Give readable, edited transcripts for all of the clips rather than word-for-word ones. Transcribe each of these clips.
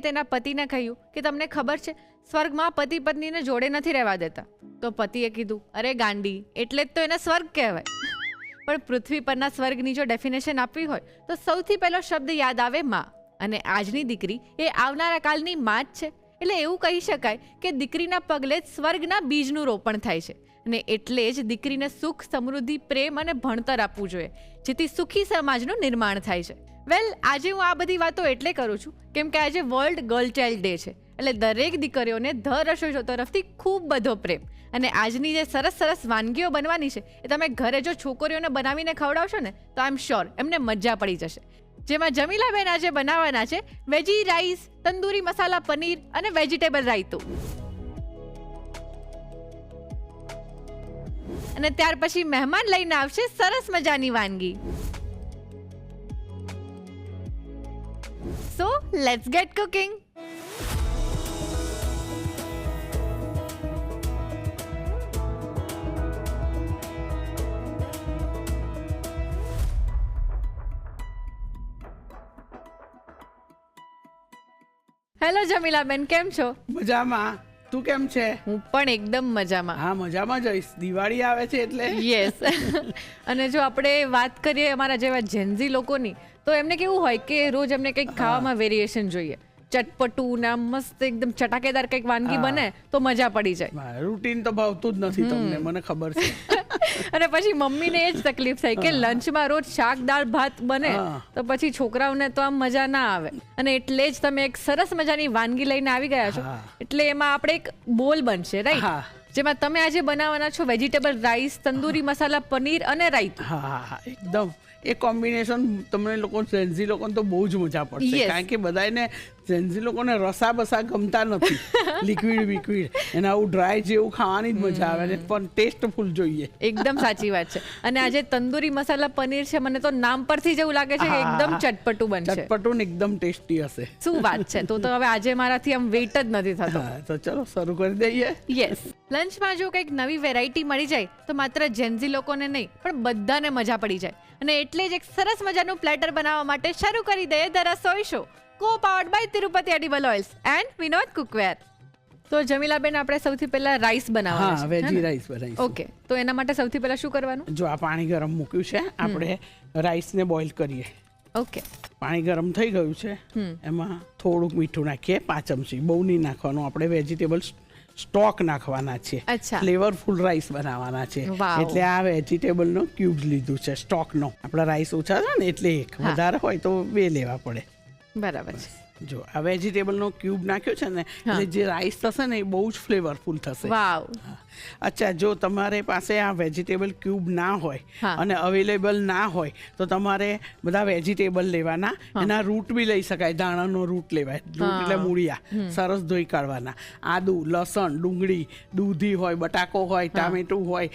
તેના પતિને કહ્યું કે તમને ખબર છે સ્વર્ગમાં પતિ પત્નીને જોડે નથી રહેવા દેતા. તો પતિએ કીધું, અરે ગાંડી, એટલે જ તો એને સ્વર્ગ કહેવાય. પણ પૃથ્વી પરના સ્વર્ગની જો ડેફિનેશન આપવી હોય તો સૌથી પહેલો શબ્દ યાદ આવે માં. અને આજની દીકરી એ આવનારા કાલની માં જ છે. એટલે એવું કહી શકાય કે દીકરીના પગલે જ સ્વર્ગના બીજનું રોપણ થાય છે. અને એટલે જ દીકરીને સુખ, સમૃદ્ધિ, પ્રેમ અને ભણતર આપવું જોઈએ, જેથી સુખી સમાજનું નિર્માણ થાય છે. વેલ, આજે હું આ બધી વાતો એટલે કરું છું કેમ કે આજે વર્લ્ડ ગર્લ ચાઇલ્ડ ડે છે. એટલે દરેક દીકરીઓને ધ રસોઈ શો તરફથી ખૂબ બધો પ્રેમ. અને આજની જે સરસ સરસ વાનગીઓ બનવાની છે એ તમે ઘરે જો છોકરીઓને બનાવીને ખવડાવશો ને તો આઈ એમ શ્યોર એમને મજા પડી જશે. જેમાં જમીલાબેન આજે બનાવવાના છે વેજી રાઈસ, તંદૂરી મસાલા પનીર અને વેજીટેબલ રાયતું. અને ત્યાર પછી મહેમાન લઈને આવશે સરસ મજાની વાનગી. So let's get cooking. Hello Jamilaben, કેમ છો? મજામાં. તું કેમ છે? હું પણ એકદમ મજામાં. હા, મજામાં જઈશ. દિવાળી આવે છે એટલે. યસ. અને જો આપણે વાત કરીએ અમારા જેવા જેન્ઝી લોકોની, તો એમને કેવું હોય કે રોજ એમને કંઈક ખાવામાં વેરિએશન જોઈએ. ચટપટું ને મસ્ત એકદમ ચટાકેદાર કંઈક વાનગી બને તો મજા પડી જાય. રૂટીન તો ભાવતું જ નથી તમને, મને ખબર છે. અને પછી મમ્મીને એ જ તકલીફ થાય કે લંચમાં રોજ શાક, દાળ, ભાત બને તો પછી છોકરાઓને તો આમ મજા ના આવે. અને એટલે જ તમે એક સરસ મજાની વાનગી લઈને આવી ગયા છો. એટલે એમાં આપણે એક બોલ બનશે, રાઈટ? જેમાં તમે આજે બનાવવાના છો વેજીટેબલ રાઈસ, તંદૂરી મસાલા પનીર અને રાયતું. હા, એકદમ એ કોમ્બિનેશન તમને લોકો જેન્ઝી લોકોને તો બહુ જ મજા પડશે. કારણ કે બધાને જેન્ઝી લોકોને રસા બસા ગમતા નથી, લિક્વિડ વિક્વિડ. એને આવું ડ્રાય જેવું ખાવાની જ મજા આવે પણ ટેસ્ટફુલ જોઈએ. એકદમ સાચી વાત છે. અને આજે તંદૂરી મસાલા પનીર છે, મને તો નામ પરથી જ એવું લાગે છે કે એકદમ ચટપટું બનશે. ચટપટું ને એકદમ ટેસ્ટી હશે. શું વાત છે! તો હવે આજે મારાથી આમ વેઇટ જ નથી થતો. તો ચલો શરૂ કરી દઈએ. યસ. લંચમાં જો કંઈક નવી વેરાયટી મળી જાય તો માત્ર જેન્ઝી લોકોને નહીં પણ બધાને મજા પડી જાય. અને એટલે જ એક સરસ મજાનું પ્લેટર બનાવવા માટે શરૂ કરી દઈએ the Rasoi show, co powered by Tirupati edible oils and Vinod cookware. તો જમીલાબેન, આપણે સૌથી પહેલા રાઈસ બનાવવાના છે. વેજી રાઈસ બનાવીશું. ઓકે, તો એના માટે સૌથી પહેલા શું કરવાનું? જો આ પાણી ગરમ મૂક્યું છે, આપણે રાઈસને બોઇલ કરીએ. ઓકે. પાણી ગરમ થઈ ગયું છે, એમાં થોડુંક મીઠું નાખીએ, 5 ચમચી. બહુ નહીં નાખવાનું, આપણે વેજીટેબલ સ્ટોક નાખવાના છે. ફ્લેવરફુલ રાઈસ બનાવવાના છે. એટલે આ વેજીટેબલનો ક્યુબ્સ લીધું છે, સ્ટોકનો. આપણા રાઈસ ઓછા છે ને એટલે એક, વધારે હોય તો 2 લેવા પડે. બરાબર છે. જો આ વેજીટેબલનો ક્યુબ નાખ્યો છે ને એટલે જે રાઈસ થશે ને એ બહુ જ ફ્લેવરફુલ થશે. વાવ. અચ્છા, જો તમારે પાસે આ વેજીટેબલ ક્યુબ ના હોય અને અવેલેબલ ના હોય તો તમારે બધા વેજીટેબલ લેવાના. એના રૂટ બી લઈ શકાય, દાણાનો રૂટ લેવાય. રૂટ એટલે મૂળિયા, સરસ ધોઈ કાઢવાના. આદુ, લસણ, ડુંગળી, દૂધી હોય, બટાકો હોય, ટામેટું હોય,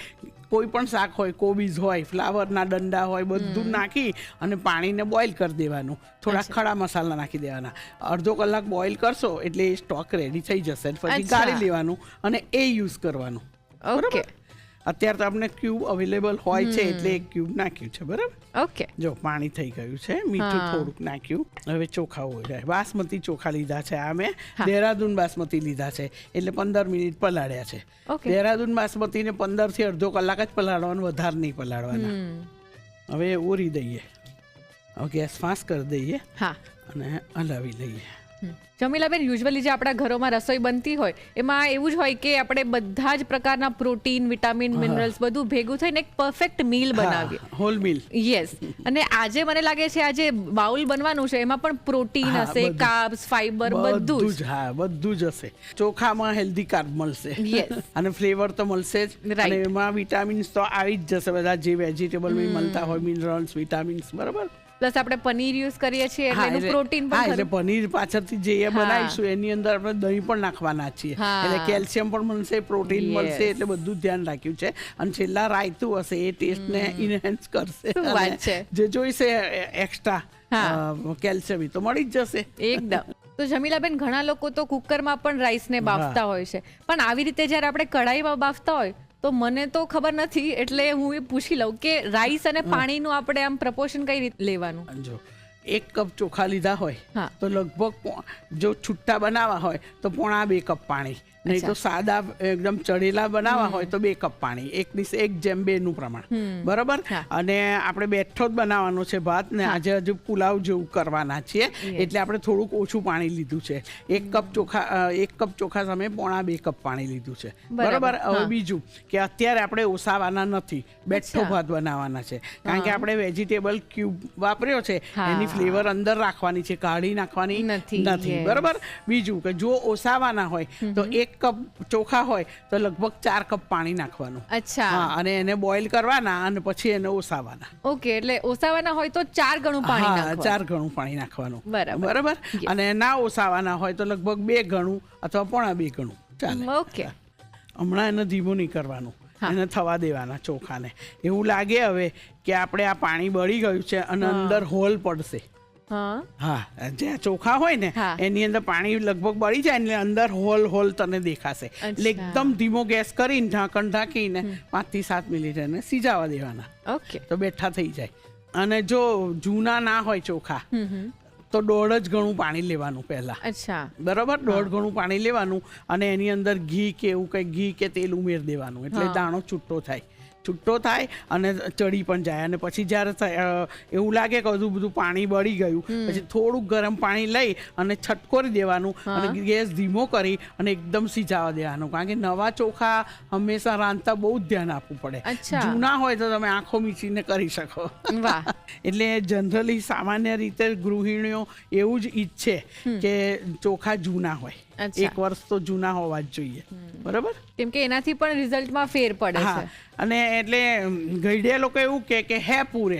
કોઈ પણ શાક હોય, કોબીજ હોય, ફ્લાવરના દંડા હોય, બધું નાખી અને પાણીને બોઇલ કરી દેવાનું. થોડા ખડા મસાલા નાખી દેવાના. અડધો કલાક બોઇલ કરશો એટલે એ સ્ટોક રેડી થઈ જશે. પછી ગાળી લેવાનું અને એ યુઝ કરવાનું. ઓકે. અત્યારે તો આપણે ક્યુબ અવેલેબલ હોય છે એટલે એક ક્યુબ નાખ્યું છે. બરાબર? ઓકે. જો પાણી થઈ ગયું છે, મીઠું થોડુંક નાખ્યું. હવે ચોખા હોય, બાસમતી ચોખા લીધા છે. આ મેં દેહરાદૂન બાસમતી લીધા છે એટલે 15 મિનિટ પલાળ્યા છે. દેહરાદૂન બાસમતીને 15 થી અડધો કલાક જ પલાળવાનું, વધારે નહીં પલાળવાના. હવે ઓરી દઈએ. હવે ગેસ ફાસ્ટ કરી દઈએ અને હલાવી લઈએ. જમીલાબેન, યુઝ્યુઅલી જે આપણા ઘરોમાં રસોઈ બનતી હોય એમાં એવું જ હોય કે આપણે બધા જ પ્રકારના પ્રોટીન, વિટામિન, મિનરલ્સ બધું ભેગું થઈને એક પરફેક્ટ મીલ બનાવીએ, હોલ મીલ. યસ. અને આજે મને લાગે છે આજે બાઉલ બનવાનું છે, એમાં પણ પ્રોટીન હશે, કાર્બ્સ, ફાઈબર, બધું જ. બધું જ હશે. ચોખામાં હેલ્ધી કાર્બ મળશે. યસ. અને ફ્લેવર તો મળશે જ. અને એમાં વિટામિન્સ તો આવી જ જશે, બધા જે વેજીટેબલમાં મળતા હોય, મિનરલ્સ, વિટામિન્સ. બરાબર? પ્લસ આપણે પનીર યુઝ કરીએ છીએ એટલે એનું પ્રોટીન પણ. એટલે પનીર પાછળથી જે બનાવીશું એની અંદર આપણે દહીં પણ નાખવાના છીએ એટલે કેલ્શિયમ પણ મળશે, પ્રોટીન મળશે. એટલે બધું ધ્યાન રાખ્યું છે. અને છેલ્લા રાયતું હશે, એ ટેસ્ટને ઇન્હેન્સ કરશે. જે જોઈશે એક્સ્ટ્રા કેલ્શિયમ તો મળી જ જશે. એકદમ. તો જમીલાબેન, ઘણા લોકો તો કુકરમાં પણ રાઈસને બાફતા હોય છે, પણ આવી રીતે જ્યારે આપણે કઢાઈમાં બાફતા હોય તો મને તો ખબર નથી, એટલે હું એ પૂછી લઉં કે રાઈસ અને પાણીનું આપણે આમ પ્રપોર્શન કઈ રીતે લેવાનું? જો 1 કપ ચોખા લીધા હોય હા. તો લગભગ જો છુટ્ટા બનાવવા હોય તો 1.5 કપ પાણી, નહીં તો સાદા એકદમ ચડેલા બનાવવા હોય તો 2 કપ પાણી, 1:1 નું પ્રમાણ, બરાબર. હા. અને આપણે બેઠો જ બનાવવાનો છે ભાત ને આજે હજુ પુલાવ જેવું કરવાના છીએ એટલે આપણે થોડુંક ઓછું પાણી લીધું છે. 1 કપ ચોખા સામે 1.5 કપ પાણી લીધું છે, બરાબર. હવે બીજું કે અત્યારે આપણે ઓસાવાના નથી, બેઠો ભાત બનાવવાના છે, કારણ કે આપણે વેજીટેબલ ક્યુબ વાપર્યો છે એની ફ્લેવર અંદર રાખવાની છે, કાઢી નાખવાની નથી, બરાબર. બીજું કે જો ઓસાવાના હોય તો 1 કપ ચોખા હોય તો લગભગ 4 કપ પાણી નાખવાનું. અચ્છા. હા, અને એને બોઇલ કરવાના અને પછી એને ઓસાવાના. ઓકે, એટલે ઓસાવાના હોય તો 4 ગણું પાણી હા, નાખવાનું. 4 ગણું પાણી નાખવાનું, બરાબર. બરાબર. અને ના ઓસાવાના હોય તો લગભગ 2 ગણું અથવા 1.5 ગણું ચાલે. ઓકે. હમણાં એને ધીમું નહીં કરવાનું, એને થવા દેવાના ચોખાને. એવું લાગે હવે કે આપણે આ પાણી બળી ગયું છે અને અંદર હોલ પડશે. હા, જે ચોખા હોય ને એની અંદર પાણી લગભગ બળી જાય એટલે અંદર હોલ તને દેખાશે. એટલે એકદમ ધીમો ગેસ કરીને ઢાંકણ ઢાંકીને 5 થી 7 મિનિટ એને સિજાવા દેવાના. ઓકે. તો બેઠા થઈ જાય. અને જો જૂના ના હોય ચોખા તો 1.5 જ ગણું પાણી લેવાનું પહેલા. અચ્છા. બરાબર, 1.5 ગણું પાણી લેવાનું અને એની અંદર ઘી કે એવું કંઈ ઘી કે તેલ ઉમેરી દેવાનું એટલે દાણો છૂટો થાય અને ચડી પણ જાય. અને પછી જ્યારે એવું લાગે કે બધું પાણી બળી ગયું પછી થોડુંક ગરમ પાણી લઈ અને છટકોરી દેવાનું અને ગેસ ધીમો કરી અને એકદમ સિજાવા દેવાનું, કારણ કે નવા ચોખા હંમેશા રાંધતા બહુ જ ધ્યાન આપવું પડે. જૂના હોય તો તમે આંખો મીચીને કરી શકો. એટલે જનરલી સામાન્ય રીતે ગૃહિણીઓ એવું જ ઈચ્છે કે ચોખા જૂના હોય, 1 વર્ષ તો જૂના હોવા જ જોઈએ, બરાબર. કેમ કે એનાથી પણ રિઝલ્ટમાં ફેર પડે છે. અને એટલે ગઈડે લોકો એવું કે હે પૂરે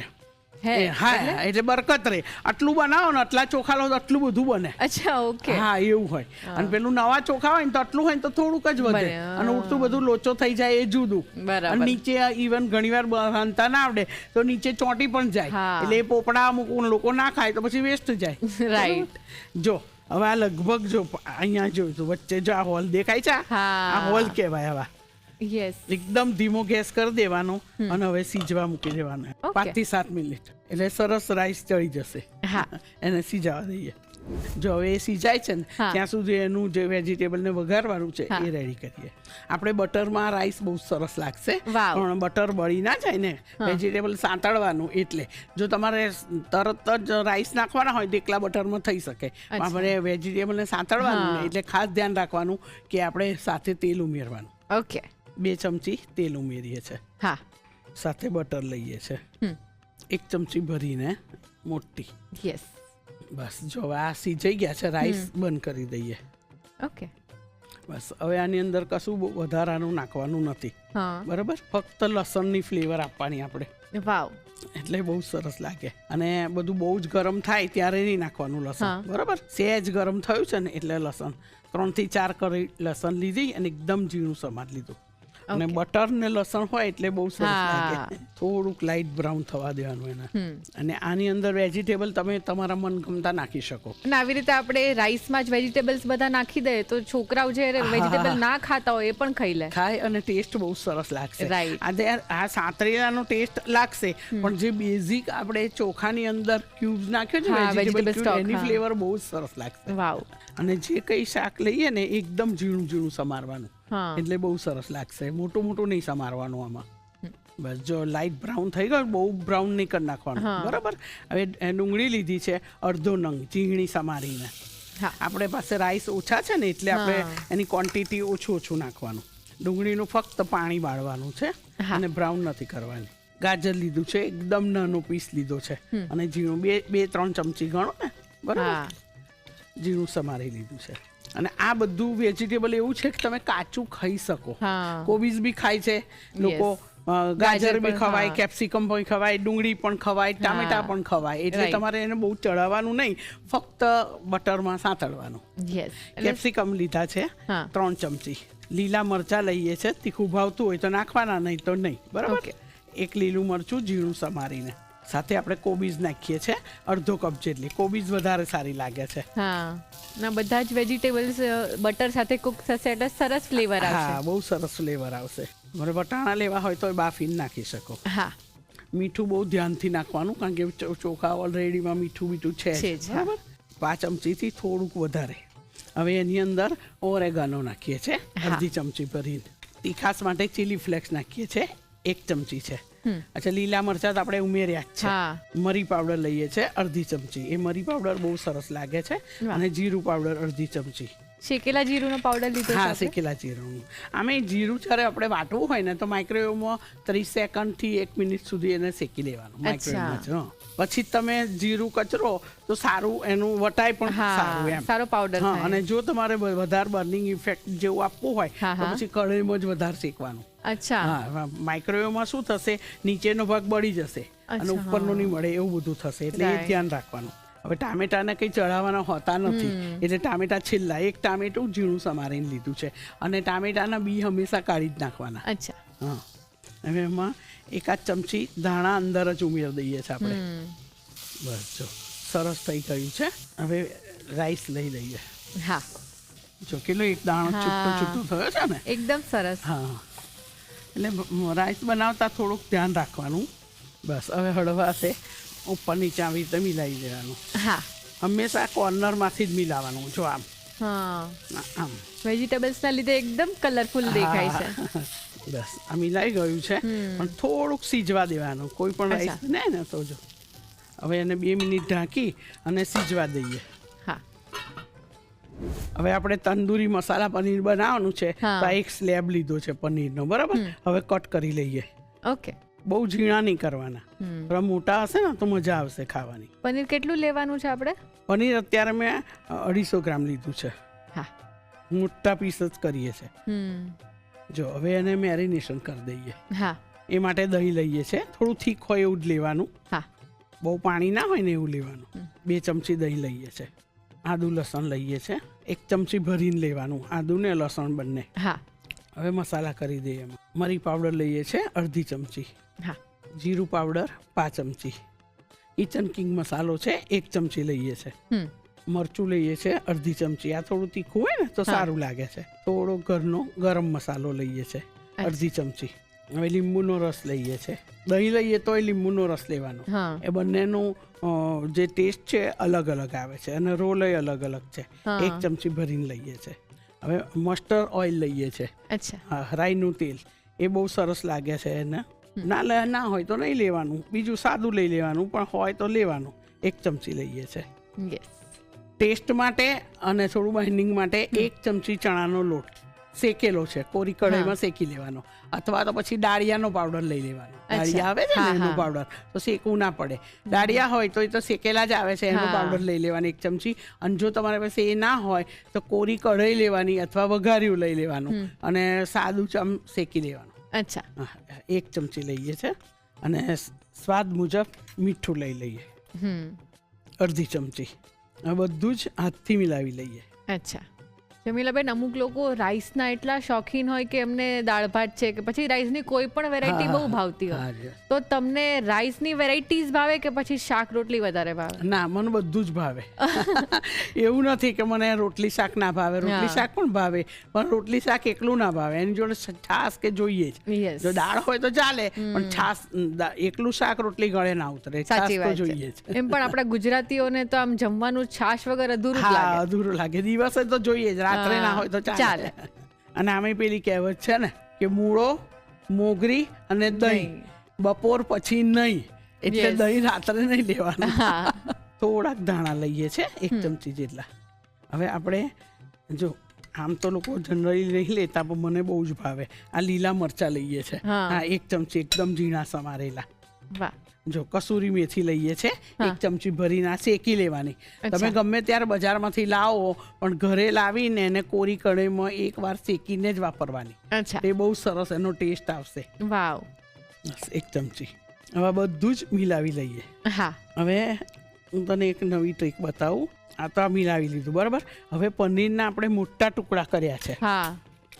હા, એટલે બરકત રહે. આટલું બનાવો ને આટલા ચોખા લો તો આટલું બધું બને. અચ્છા. ઓકે. હા, એવું હોય. અને પેલું નવા ચોખા હોય ને તો આટલું હોય ને તો થોડુંક જ વધે અને ઉડતું બધું લોચો થઈ જાય એ જુદું. અને નીચે ઇવન ઘણીવાર રાંધતા ના આવડે તો નીચે ચોંટી પણ જાય એટલે એ પોપડા અમુક લોકો ના ખાય તો પછી વેસ્ટ જાય. રાઈટ. જો હવે આ લગભગ જો અહીંયા જોયું વચ્ચે જો આ હોલ દેખાય છે, આ હોલ કહેવાય. હવે એકદમ ધીમો ગેસ કરી દેવાનો અને હવે સીજવા મૂકી દેવાનો 5 થી 7 મિનિટ એટલે સરસ રાઈસ ચડી જશે. એને સીજાવા દઈએ. જો હવે એ સિજાય છે ને ત્યાં સુધી એનું જે વેજીટેબલ ને વઘારવાનું છે એ રેડી કરીએ. આપણે બટરમાં રાઈસ બહુ સરસ લાગશે, પણ બટર બળી ના જાય ને, વેજીટેબલ સાંતળવાનું. એટલે જો તમારે તરત જ રાઈસ નાખવાના હોય તો એકલા બટરમાં થઈ શકે, આપણે વેજીટેબલને સાંતળવાનું એટલે ખાસ ધ્યાન રાખવાનું કે આપણે સાથે તેલ ઉમેરવાનું. ઓકે. 2 ચમચી તેલ ઉમેરીએ છીએ, સાથે બટર લઈએ છીએ 1 ચમચી ભરીને મોટી. બસ જો આ સિજાઈ ગયા છે, રાઈસ બંધ કરી દઈએ. ઓકે. બસ હવે આની અંદર કશું વધારાનું નાખવાનું નથી, બરાબર. ફક્ત લસણની ફ્લેવર આપવાની આપણે. વાવ. એટલે બહુ સરસ લાગે. અને બધું બહુ જ ગરમ થાય ત્યારે નહીં નાખવાનું લસણ, બરાબર. સહેજ ગરમ થયું છે ને એટલે લસણ 3 થી 4 કરી લસણ લીધી અને એકદમ ઝીણું સમારી લીધું. અને બટર ને લસણ હોય એટલે બહુ સરસ લાગે. થોડુંક લાઇટ બ્રાઉન થવા દેવાનું એને. અને આની અંદર વેજીટેબલ તમે તમારા મનગમતા નાખી શકો. અને આવી રીતે આપણે રાઈસમાં જ વેજીટેબલ્સ બધા નાખી દઈએ તો છોકરાઓ જે વેજીટેબલ ના ખાતા હોય એ પણ ખાય અને ટેસ્ટ બહુ સરસ લાગશે. આ સાંતરેલાનો ટેસ્ટ લાગશે પણ જે બેઝિક આપણે ચોખાની અંદર ક્યુબ્સ નાખ્યો છે વેજીટેબલ એની ફ્લેવર બહુ સરસ લાગશે. વાવ. અને જે કઈ શાક લઈએ ને એકદમ ઝીણું ઝીણું સમારવાનું એટલે બહુ સરસ લાગશે. મોટું નહીં સમારવાનું આમાં. બસ જો લાઇટ બ્રાઉન થઈ ગયું, બહુ બ્રાઉન નહીં કરી નાખવાનું, બરાબર. હવે ડુંગળી લીધી છે અડધો નંગ ઝીણી સમારીને. આપણે પાસે રાઈસ ઓછા છે ને એટલે આપણે એની ક્વોન્ટિટી ઓછું નાખવાનું. ડુંગળીનું ફક્ત પાણી બાળવાનું છે અને બ્રાઉન નથી કરવાની. ગાજર લીધું છે, એકદમ નાનો પીસ લીધો છે અને ઝીણું 2-3 ચમચી ગણો ને, બરાબર. ઝીણું સમારી લીધું છે. અને આ બધું વેજીટેબલ એવું છે કે તમે કાચું ખાઈ શકો. કોબીજ બી ખાય છે લોકો, ગાજર બી ખવાય, કેપ્સિકમ પણ ખવાય, ડુંગળી પણ ખવાય, ટામેટા પણ ખવાય. એટલે તમારે એને બહુ ચડાવવાનું નહીં, ફક્ત બટરમાં સાંતળવાનું. કેપ્સિકમ લીધા છે 3 ચમચી. લીલા મરચાં લઈએ છે, તીખું ભાવતું હોય તો નાખવાના, નહીં તો નહીં, બરાબર. 1 લીલું મરચું ઝીણું સમારીને. સાથે આપણે કોબીજ નાખીએ છીએ 1/2 કપ જેટલી. કોબીજ વધારે સારી લાગે છે. ના બધા જ વેજીટેબલ્સ બટર સાથે કુક થશે એટલે સરસ ફ્લેવર આવશે. બહુ સરસ ફ્લેવર આવશે. મારે વટાણા લેવા હોય તો બાફીને નાખી શકો. મીઠું બહુ ધ્યાનથી નાખવાનું, કારણ કે ચોખા ઓલરેડીમાં મીઠું બીઠું છે જ, છે જ, હા. બરાબર. 5 ચમચીથી થોડુંક વધારે. હવે એની અંદર ઓરેગાનો નાખીએ છીએ, અડધી ચમચી ભરીને. તીખાસ માટે ચીલી ફ્લેક્સ નાખીએ છીએ, 1 ચમચી છે. અચ્છા, લીલા મરચાં તો આપણે ઉમેર્યા જ છે. હા. મરી પાવડર લઈએ છીએ અડધી ચમચી, એ મરી પાવડર બહુ સરસ લાગે છે. અને જીરું પાવડર અડધી ચમચી. શેકેલા જીરુંનો પાવડર લીધો છે હા, આપણે? શેકેલા જીરું. આમે જીરું જ્યારે આપણે વાટવું હોય ને તો માઇક્રોવેવમાં 30 સેકન્ડથી 1 મિનિટ સુધી એને શેકી લેવાનું માઇક્રોવેવમાં જ. પછી તમે જીરું કચરો તો સારું એનું વટાય પણ સારું એમ. સારો પાવડર હા, થાય. અને જો તમારે વધારે બર્નિંગ ઇફેક્ટ જેવું આપવું હોય તો પછી કઢાઈમાં જ વધારે શેકવાનું. અચ્છા. હા, માઇક્રોવેવમાં શું થશે, નીચેનો ભાગ બળી જશે અને ઉપરનો નહીં મળે, એવું બધું થશે, એટલે એ ધ્યાન રાખવાનું. હવે ટામેટાને કંઈ ચડાવવાના હોતા નથી, એટલે ટામેટા છેલ્લા. 1 ટામેટું ઝીણું સમારીને લીધું છે, અને ટામેટાના બી હંમેશા કાઢી જ નાખવાના. અચ્છા. હા, હવે એમાં 1 ચમચી ધાણા અંદર જ ઉમેરી દઈએ છીએ આપણે. બસ, જો સરસ થઈ ગયું છે. હવે રાઈસ લઈ લઈએ. હા, જો કેટલો એક દાણો છૂટો છૂટો થયો છે ને, એકદમ સરસ. હા. એટલે રાઈસ બનાવતા થોડુંક ધ્યાન રાખવાનું. બસ, હવે હળવાશે ઉપર નીચે આવી રીતે મિલાવી દેવાનું. હા, હંમેશા કોર્નરમાંથી જ મિલાવાનું. જો આમ આમ વેજીટેબલ્સના લીધે એકદમ કલરફુલ દેખાય છે. બસ, આ મિલાઈ ગયું છે, પણ થોડુંક સીજવા દેવાનું. કોઈ પણ રાઈસ ને તો જો હવે એને 2 મિનિટ ઢાંકી અને સીજવા દઈએ. હા. હવે આપણે તંદૂરી મસાલા પનીર બનાવવાનું છે, તો આ એક સ્લેબ લીધો છે પનીરનો, બરાબર. હવે કટ કરી લઈએ. ઓકે. બહુ ઝીણા નહીં કરવાના, થોડા મોટા હશે ને તો મજા આવશે ખાવાની. પનીર કેટલું લેવાનું છે આપણે? પનીર અત્યારે મેં 250 ગ્રામ લીધું છે. હા, મોટા પીસ જ કરીએ છીએ. જો હવે એને મેરિનેશન કરી દઈએ. હા. એ માટે દહીં લઈએ છીએ, થોડું થીક હોય એવું જ લેવાનું. હા, બહુ પાણી ના હોય ને એવું લેવાનું. 2 ચમચી દહીં લઈએ છીએ. આદુ લસણ લઈએ છીએ, 1 ચમચી ભરીને લેવાનું, આદુ ને લસણ બંને. હા. હવે મસાલા કરી દઈએ. એમાં મરી પાવડર લઈએ છીએ અડધી ચમચી. હા. જીરું પાવડર 5 ચમચી. કિચન કિંગ મસાલો છે 1 ચમચી લઈએ છીએ. મરચું લઈએ છીએ અડધી ચમચી. આ થોડું તીખું હોય ને તો સારું લાગે છે. થોડો ઘરનો ગરમ મસાલો લઈએ છીએ અડધી ચમચી. હવે લીંબુનો રસ લઈએ છીએ. દહીં લઈએ તો લીંબુનો રસ લેવાનો. એ બંનેનું જે ટેસ્ટ છે અલગ અલગ આવે છે, અને રોલ અલગ અલગ છે. 1 ચમચી ભરીને લઈએ છીએ. હવે મસ્ટર્ડ ઓઇલ લઈએ છીએ. અચ્છા. હા, રાઈનું તેલ. એ બહુ સરસ લાગે છે એને. ના હોય તો નહીં લેવાનું, બીજું સાદું લઈ લેવાનું, પણ હોય તો લેવાનું. 1 ચમચી લઈએ છીએ. ટેસ્ટ માટે અને થોડું બાઇન્ડિંગ માટે 1 ચમચી ચણાનો લોટ શેકેલો છે, કોરી કઢાઈમાં શેકી લેવાનો, અથવા તો પછી દાળિયાનો પાવડર લઈ લેવાનો. દાળિયા આવે છે ને એનો પાવડર, તો શેકવું ના પડે. દાળિયા હોય તો એ તો શેકેલા જ આવે છે, એનો પાવડર લઈ લેવાનો 1 ચમચી. અને જો તમારી પાસે એ ના હોય તો કોરી કઢાઈ લેવાની અથવા વઘાર્યું લઈ લેવાનું, અને સાદું શેકી લેવાનું. અચ્છા. 1 ચમચી લઈએ છે. અને સ્વાદ મુજબ મીઠું લઈ લઈએ અડધી ચમચી. આ બધું જ હાથથી મિલાવી લઈએ. અચ્છા. જમીલાબેન, અમુક લોકો રાઈસના એટલા શોખીન હોય કે એમને દાળ ભાત છે કે પછી રાઈસની કોઈ પણ વેરાયટી બહુ ભાવતી હોય, તો તમને રાઈસની વેરાયટીઝ ભાવે કે પછી શાક રોટલી વધારે ભાવે? ના, મને બધું જ ભાવે. એવું નથી કે મને રોટલી શાક ના ભાવે, રોટલી શાક પણ ભાવે, પણ રોટલી શાક એકલું ના ભાવે, એની જોડે છાશ કે જોઈએ જ. જો દાળ હોય તો ચાલે, પણ છાશ એકલું શાક રોટલી ગળે ના ઉતરે, છાશ તો જોઈએ જ. એમ પણ આપણા ગુજરાતીઓને તો આમ જમવાનું છાશ વગર અધૂરું જ લાગે. અધૂરું લાગે. દિવસે તો જોઈએ જ, રાત્રે ના હોય તો ચાલે. અને આમે પેલી કહેવત છે ને કે મૂળો, મોગરી અને દહીં બપોર પછી નહીં, એટલે દહીં રાત્રે નહીં લેવાનું. થોડાક ધાણા લઈએ છે 1 ચમચી જેટલા. હવે આપણે જો આમ તો લોકો જનરલી નહીં લેતા, પણ મને બહુ જ ભાવે. આ લીલા મરચા લઈએ છે. હા, 1 ચમચી એકદમ ઝીણા સમારેલા. વાહ. જો કસૂરી મેથી લઈએ છે 1 ચમચી ભરીને, આ શેકી લેવાની. તમે ગમે ત્યારે બજારમાંથી લાવો, પણ ઘરે લાવીને એને કોરી કઢાઈમાં 1 વાર શેકીને જ વાપરવાની. એ બહુ સરસ એનો ટેસ્ટ આવશે. વાવ. 1 ચમચી. હવે બધું જ મિલાવી લઈએ. હા. હવે હું તને એક નવી ટ્રીક બતાવું. આ તો મિલાવી લીધું, બરાબર. હવે પનીરના આપણે મોટા ટુકડા કર્યા છે,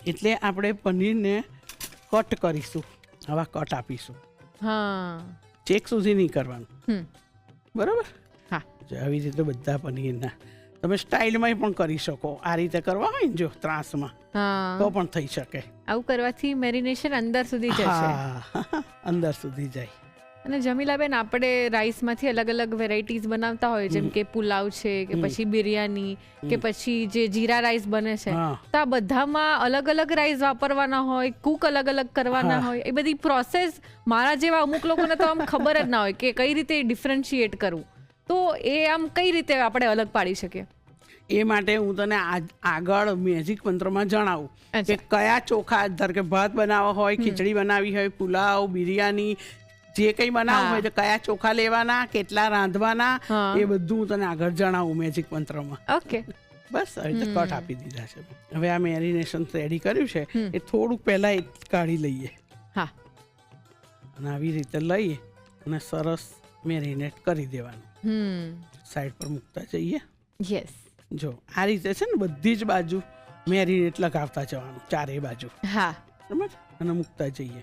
એટલે આપણે પનીરને કટ કરીશું. આવા કટ આપીશું. ચેક સુધી નહીં કરવાનું, બરાબર. હા, આવી રીતે બધા પનીરના તમે સ્ટાઇલમાં પણ કરી શકો. આ રીતે કરવા હોય ને જો ત્રાસમાં, તો પણ થઈ શકે. આવું કરવાથી મેરિનેશન અંદર સુધી જશે. અંદર સુધી જાય. અને જમીલાબેન, આપણે રાઈસમાંથી અલગ અલગ વેરાયટીઝ બનાવતા હોય, જેમ કે પુલાવ છે કે પછી બિરયાની કે પછી જે જીરા રાઈસ બને છે, તો આ બધામાં અલગ અલગ રાઈસ વાપરવાના હોય, કુક અલગ અલગ કરવાના હોય, એ બધી પ્રોસેસ મારા જેવા અમુક લોકોને તો આમ ખબર જ ના હોય કે કઈ રીતે ડિફરન્શિએટ કરવું. તો એ આમ કઈ રીતે આપણે અલગ પાડી શકીએ? એ માટે હું તને આગળ મેજિક મંત્રમાં જણાવું કે કયા ચોખા, ધાર કે ભાત બનાવવા હોય, ખીચડી બનાવી હોય, પુલાવ, બિરયાની, જે કંઈ બનાવવું હોય તો કયા ચોખા લેવાના, કેટલા રાંધવાના, એ બધું હું તને આગળ જણાવું મેજિક મંત્રમાં. ઓકે, બસ હવે તો કટ આપી દીધા છે. હવે આ મેરિનેશન રેડી કર્યું છે એ થોડુંક પહેલા એ કાઢી લઈએ. હા, અને આવી રીતે લઈએ અને સરસ મેરિનેટ કરી દેવાનું. સાઈડ પર મૂકતા જઈએ. યસ, જો આ રીતે છે ને બધી જ બાજુ મેરિનેટ લગાવતા જવાનું, ચારેય બાજુ. હા, બરાબર. અને મૂકતા જઈએ.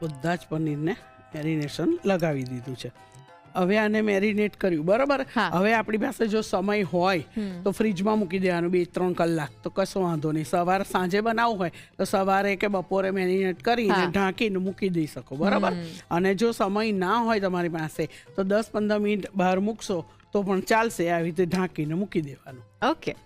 બધા જ પનીરને મેરિનેશન લગાવી દીધું છે. હવે આને મેરિનેટ કર્યું, બરાબર. હવે આપણી પાસે જો સમય હોય તો ફ્રીજમાં મૂકી દેવાનું 2-3 કલાક, તો કશો વાંધો નહીં. સવારે સાંજે બનાવવું હોય તો સવારે કે બપોરે મેરિનેટ કરીને ઢાંકીને મૂકી દઈ શકો, બરાબર. અને જો સમય ના હોય તમારી પાસે તો 10-15 મિનિટ બહાર મૂકશો તો પણ ચાલશે. આવી રીતે ઢાંકીને મૂકી દેવાનું. ઓકે,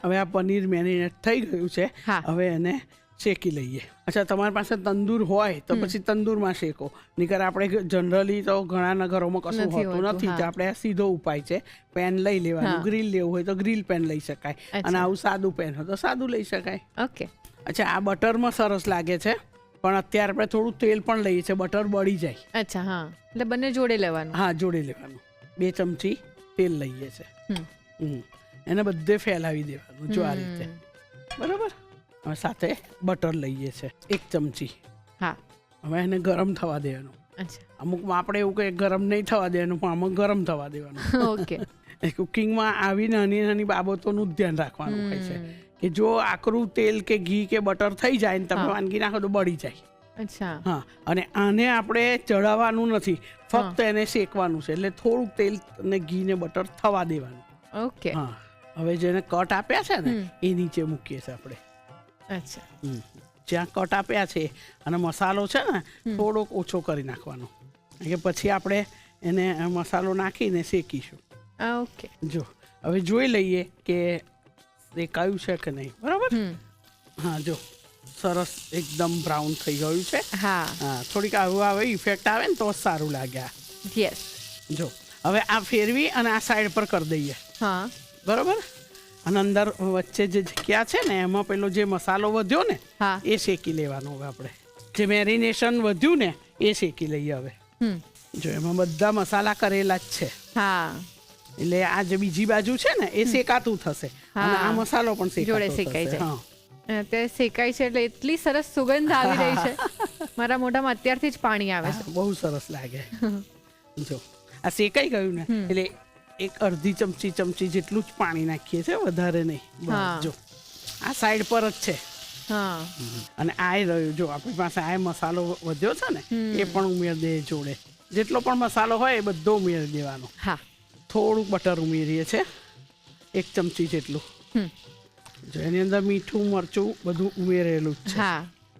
હવે આ પનીર મેરિનેટ થઈ ગયું છે. હવે એને શેકી લઈએ. અચ્છા, તમારી પાસે તંદૂર હોય તો પછી તંદૂરમાં શેકો, નહીંતર આપણે જનરલી તો ઘણા ઘરોમાં કશું હોતું નથી, તો આપણે સીધો ઉપાય છે, પેન લઈ લેવાનું. ગ્રીલ લેવું હોય તો ગ્રીલ પેન લઈ શકાય, અને આવું સાદું પેન હોય તો સાદું લઈ શકાય. ઓકે. અચ્છા, આ બટરમાં સરસ લાગે છે, પણ અત્યારે આપણે થોડું તેલ પણ લઈએ છીએ, બટર બળી જાય. અચ્છા, હા, એટલે બંને જોડે લેવાનું. હા, જોડે લેવાનું. 2 ચમચી તેલ લઈએ છે, એને બધે ફેલાવી દેવાનું. જો આ રીતે, બરાબર. હવે સાથે બટર લઈએ છે 1 ચમચી. હા, હવે એને ગરમ થવા દેવાનું. અચ્છા, અમુકમાં આપણે એવું કંઈ ગરમ નહીં થવા દેવાનું, પણ આમાં ગરમ થવા દેવાનું. ઓકે. કુકિંગમાં આવી નાની નાની બાબતોનું જ ધ્યાન રાખવાનું હોય છે કે જો આકરું તેલ કે ઘી કે બટર થઈ જાય ને તમે વાનગી નાખો તો બળી જાય. અચ્છા. હા, અને આને આપણે ચડાવવાનું નથી, ફક્ત એને શેકવાનું છે. એટલે થોડુંક તેલ ને ઘી ને બટર થવા દેવાનું. ઓકે. હા, હવે જેને કટ આપ્યા છે ને એ નીચે મૂકીએ છીએ આપણે. અચ્છા. જ્યાં કટ આપ્યા છે અને મસાલો છે ને થોડોક ઓછો કરી નાખવાનો, કે પછી આપણે એને મસાલો નાખીને શેકીશું. ઓકે. જો હવે જોઈ લઈએ કે શેકાયું છે કે નહીં, બરાબર. હા, જો સરસ એકદમ બ્રાઉન થઈ ગયું છે. હા, થોડીક આવું આવે ઇફેક્ટ આવે ને તો સારું લાગે. યસ. જો હવે આ ફેરવી અને આ સાઈડ પર કરી દઈએ. હા, બરાબર. અને અંદર વચ્ચે જે જગ્યા છે ને એમાં પેલો જે મસાલો વધ્યો ને એ શેકી લેવાનો. હવે આપણે જે મેરિનેશન વધ્યું ને એ શેકી લઈએ. હવે જો એમાં બધા મસાલા કરેલા જ છે. હા, એટલે આ જે બીજી બાજુ છે ને એ શેકાતું થશે અને આ મસાલો પણ જોડે શેકાઈ જાય. અત્યારે શેકાય છે એટલે એટલી સરસ સુગંધ આવી રહી છે, મારા મોઢામાં અત્યારથી જ પાણી આવે છે. બહુ સરસ લાગે. જો આ શેકાઈ ગયું ને એટલે 1/2 ચમચી જેટલું જ પાણી નાખીએ છીએ, વધારે નહીં. જો આ સાઈડ પર જ છે. અને આ રહ્યું, જો આપણી પાસે આ મસાલો વધ્યો છે ને એ પણ ઉમેરી દે જોડે. જેટલો પણ મસાલો હોય એ બધો ઉમેરી દેવાનો. હા, થોડુંક બટર ઉમેરીએ છીએ 1 ચમચી જેટલું. જો એની અંદર મીઠું મરચું બધું ઉમેરેલું જ છે.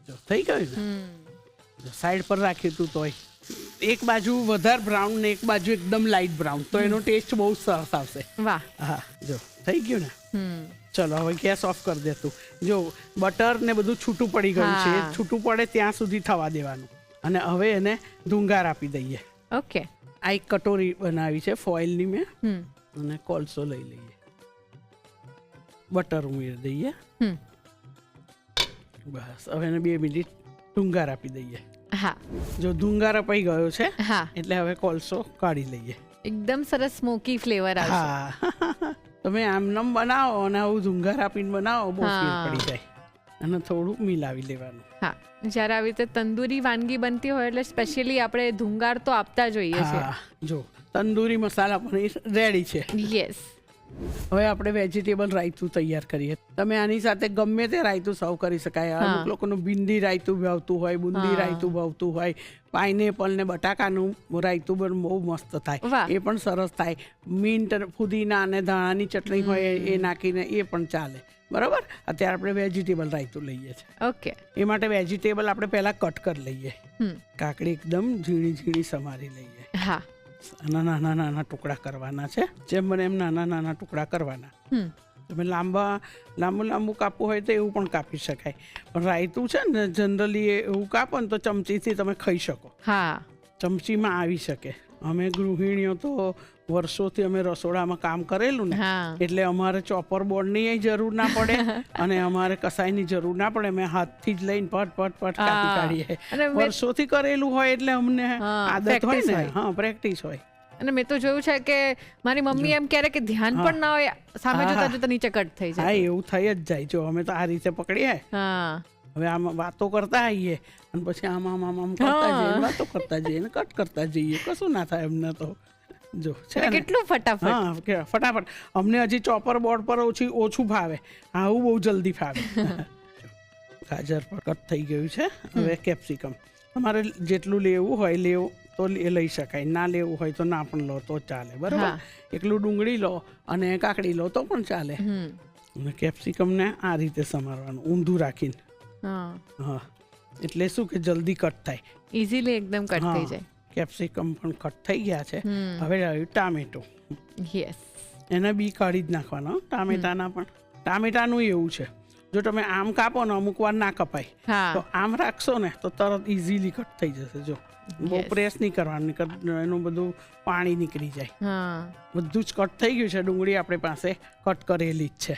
જો થઈ ગયું ને, સાઈડ પર રાખ્યું હતું તોય એક બાજુ વધારે બ્રાઉન ને એક બાજુ એકદમ લાઇટ બ્રાઉન, તો એનો ટેસ્ટ બહુ સરસ આવશે. વાહ. હા, જો થઈ ગયું ને. ચલો હવે ગેસ ઓફ કરી દેતું. જો બટર ને બધું છૂટું પડી ગયું છે, છૂટું પડે ત્યાં સુધી થવા દેવાનું. અને હવે એને ધુંગાર આપી દઈએ. ઓકે. આ એક કટોરી બનાવી છે ફોઇલની મેં, અને કોલસો લઈ લઈએ, બટર ઉમેરી દઈએ. બસ હવે એને 2 મિનિટ ધુંગાર આપી દઈએ. હા, જો ધુંગાર અપાઈ ગયો છે એટલે હવે કોલસો કાઢી લઈએ. એકદમ સરસ સ્મોકી ફ્લેવર આવશે. હા, તમે આમનમ બનાવો અને આવું ધુંગાર આપીને બનાવો, બહુ ફેર પડી જાય. અને થોડું મિલાવી લેવાનું. હા, જ્યારે આવી રીતે તંદૂરી વાનગી બનતી હોય એટલે સ્પેશિયલી આપણે ધુંગાર તો આપતા જોઈએ છે. જો તંદૂરી મસાલા પનીર રેડી છે. યસ. હવે આપણે વેજીટેબલ રાયતું તૈયાર કરીએ. તમે આની સાથે ગમે તે રાયતું સર્વ કરી શકાય. અમુક લોકોનું ભીંડી રાયતું ભાવતું હોય, બુંદી રાયતું ભાવતું હોય, પાઇનેપલ ને બટાકાનું રાયતું પણ બહુ મસ્ત થાય, એ પણ સરસ થાય. મિન્ટ, ફુદીના અને ધાણાની ચટણી હોય એ નાખીને એ પણ ચાલે. બરાબર. અત્યારે આપણે વેજીટેબલ રાયતું લઈએ છીએ. ઓકે. એ માટે વેજીટેબલ આપણે પહેલાં કટ કરી લઈએ. કાકડી એકદમ ઝીણી ઝીણી સમારી લઈએ. હા. આના નાના નાના ટુકડા કરવાના છે, જેમ બને એમ નાના નાના ટુકડા કરવાના. તમે લાંબુ કાપવું હોય તો એવું પણ કાપી શકાય, પણ રાયતું છે ને જનરલી એવું કાપો ને તો ચમચીથી તમે ખાઈ શકો. હા, ચમચીમાં આવી શકે. અમે ગૃહિણીઓ તો વર્ષોથી અમે રસોડામાં કામ કરેલું ને, એટલે અમારે ચોપર બોર્ડની જરૂર ના પડે અને અમારે કસાઈની જરૂર ના પડે. અમે હાથથી જ લઈને પટ કાપી કાઢીએ. વર્ષોથી કરેલું હોય એટલે અમને આદત હોય ને. હા, પ્રેક્ટિસ હોય. અને મેં તો જોયું છે કે મારી મમ્મી એમ કહે કે ધ્યાન પણ ના હોય, સામે જોતા જોતા નીચે કટ થઈ જાય. હા, એવું થઈ જ જાય. જો અમે તો આ રીતે પકડીએ, હવે આમાં વાતો કરતા આવીએ અને પછી આમ કરતા જઈએ, વાતો કરતા જઈએ ને કટ કરતા જઈએ. કશું ના થાય એમને તો. જો છે કેટલું ફટાફટ. હા, ફટાફટ. અમને હજી ચોપર બોર્ડ પર ઓછું ફાવે, આવું બહુ જલ્દી ફાવે. ગાજર પર કટ થઈ ગયું છે. હવે કેપ્સિકમ તમારે જેટલું લેવું હોય તો લઈ શકાય, ના લેવું હોય તો ના પણ લો તો ચાલે. બરાબર. એકલું ડુંગળી લો અને કાકડી લો તો પણ ચાલે. અને કેપ્સિકમને આ રીતે સમારવાનું ઊંધું રાખીને. હા, એટલે શું કે જલ્દી કટ થાય, ઇઝીલી એકદમ કટ થઈ જાય. કેપ્સિકમ પણ કટ થઈ ગયા છે. હવે આવ્યું ટામેટું. યસ, એના બી કાઢી જ નાખવાના. ટામેટાના પણ ટામેટાનું એવું છે, જો તમે આમ કાપો ને અમુક વાર ના કપાય, તો આમ રાખશો ને તો તરત ઇઝીલી કટ થઈ જશે. જો બહુ પ્રેસ નહીં કરવાનું, એનું બધું પાણી નીકળી જાય. બધું જ કટ થઈ ગયું છે. ડુંગળી આપણી પાસે કટ કરેલી જ છે.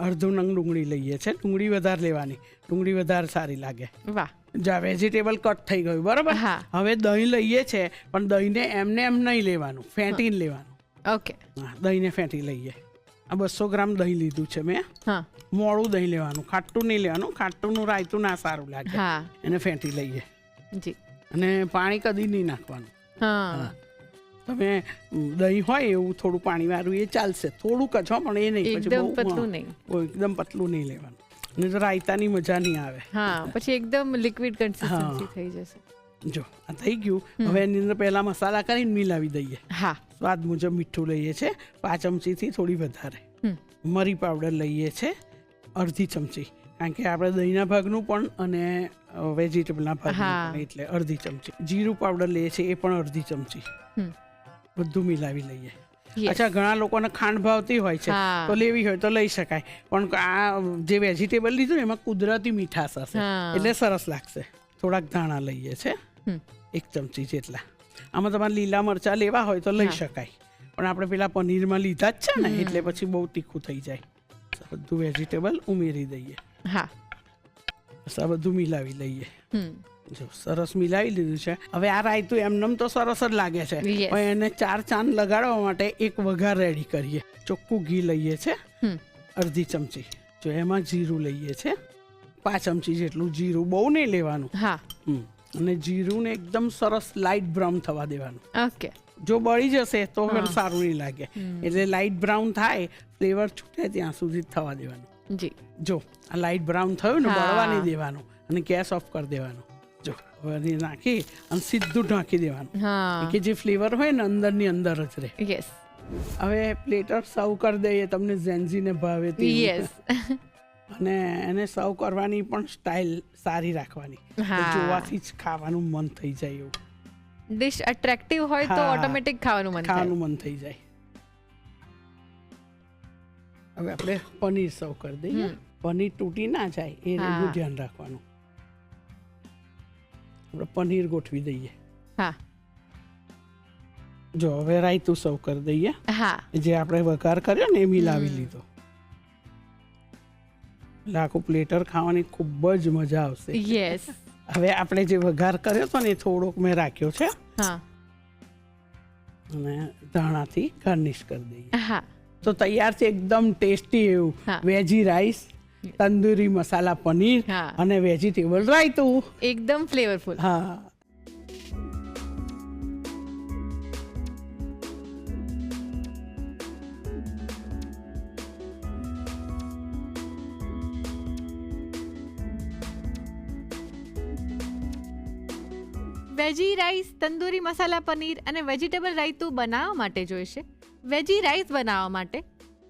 અડધું નંગ ડુંગળી લઈએ છે. ડુંગળી વધારે લેવાની, ડુંગળી વધારે સારી લાગે. વાહ. જા વેજીટેબલ કટ થઈ ગયું. બરાબર. હવે દહીં લઈએ છે, પણ દહીંને એમને એમ નહીં લેવાનું, ફેંટીને લેવાનું. ઓકે. દહીંને ફેંટી લઈએ. આ 200 ગ્રામ દહીં લીધું છે મેં. મોડું દહીં લેવાનું, ખાટું નહીં લેવાનું. ખાટુંનું રાયતું ના સારું લાગે. એને ફેંટી લઈએ. જી. અને પાણી કદી નહીં નાખવાનું. તમે દહીં હોય એવું થોડું પાણી વાળું એ ચાલશે, થોડુંક જ હો, પણ એ નહીં. એકદમ પતલું નહીં. એકદમ પતલું નહીં લેવાનું, નહીં તો રાયતાની મજા નહીં આવે. પછી એકદમ લિક્વિડ કન્સિસ્ટન્સી થઈ જશે. જો આ થઈ ગયું. હવે એની અંદર પહેલા મસાલા કરીને મિલાવી દઈએ. સ્વાદ મુજબ મીઠું લઈએ છે 5 ચમચીથી થોડી વધારે. મરી પાવડર લઈએ છે અડધી ચમચી, કારણ કે આપણે દહીંના ભાગનું પણ અને વેજીટેબલના ભાગનું, એટલે અડધી ચમચી. જીરું પાવડર લઈએ છીએ, એ પણ અડધી ચમચી. બધું મિલાવી લઈએ. અચ્છા, ઘણા લોકોને ખાંડ ભાવતી હોય છે તો લેવી હોય તો લઈ શકાય, પણ આ જે વેજીટેબલ લીધું ને એમાં કુદરતી મીઠાશ હશે એટલે સરસ લાગશે. થોડાક ધાણા લઈએ છે 1 ચમચી જેટલા. આમાં તમારે લીલા મરચાં લેવા હોય તો લઈ શકાય, પણ આપણે પેલા પનીરમાં લીધા જ છે ને એટલે પછી બહુ તીખું થઈ જાય. બધું વેજીટેબલ ઉમેરી દઈએ. બધું મિલાવી લઈએ. જો સરસ મિલાવી લીધું છે. હવે આ રાયતું એમનેમ તો સરસ જ લાગે છે, પણ એને 4 ચાંદ લગાડવા માટે એક વઘાર રેડી કરીએ. ચોખ્ખું ઘી લઈએ છે અડધી ચમચી. જો એમાં જીરું લઈએ છે 5 ચમચી જેટલું જીરું, બહુ નહીં લેવાનું. અને જીરુંને એકદમ સરસ લાઇટ બ્રાઉન થવા દેવાનું. ઓકે. જો બળી જશે તો સારું નહીં લાગે, એટલે લાઇટ બ્રાઉન થાય, ફ્લેવર છૂટે ત્યાં સુધી થવા દેવાનું. જી. જો આ લાઇટ બ્રાઉન થયું ને, બળવા નહીં દેવાનું અને ગેસ ઓફ કરી દેવાનું. જો હવે નાખી અને સીધું ઢાંકી દેવાનું, કે જે ફ્લેવર હોય ને અંદરની અંદર જ રહે. યસ. હવે પ્લેટર સર્વ કરી દઈએ, તમને ઝેન્ઝીને ભાવે તે. યસ. અને એને સર્વ કરવાની પણ સ્ટાઇલ સારી રાખવાની, જોવાથી જ ખાવાનું મન થઈ જાય. એવું ડિશ એટ્રેક્ટિવ હોય તો ઓટોમેટિક ખાવાનું મન થઈ જાય. હવે આપણે પનીર સર્વ કરી દઈએ. પનીર તૂટી ના જાય એનું ધ્યાન રાખવાનું. આપણે પનીર ગોઠવી દઈએ. જો હવે રાયતું સર્વ કરી દઈએ. જે આપણે વઘાર કર્યો ને એ મિલાવી લીધો. એટલે આખું પ્લેટર ખાવાની ખૂબ જ મજા આવશે. યસ. હવે આપણે જે વઘાર કર્યો હતો ને એ થોડોક મેં રાખ્યો છે, અને ધાણાથી ગાર્નિશ કરી દઈએ. તો તૈયાર છે એકદમ ટેસ્ટી એવું વેજી રાઈસ, તંદૂરી મસાલા પનીર અને વેજીટેબલ રાયતું. એકદમ ફ્લેવરફુલ. વેજી રાઈસ, તંદૂરી મસાલા પનીર અને વેજીટેબલ રાયતું બનાવવા માટે જોઈશે વેજી રાઈસ બનાવવા માટે,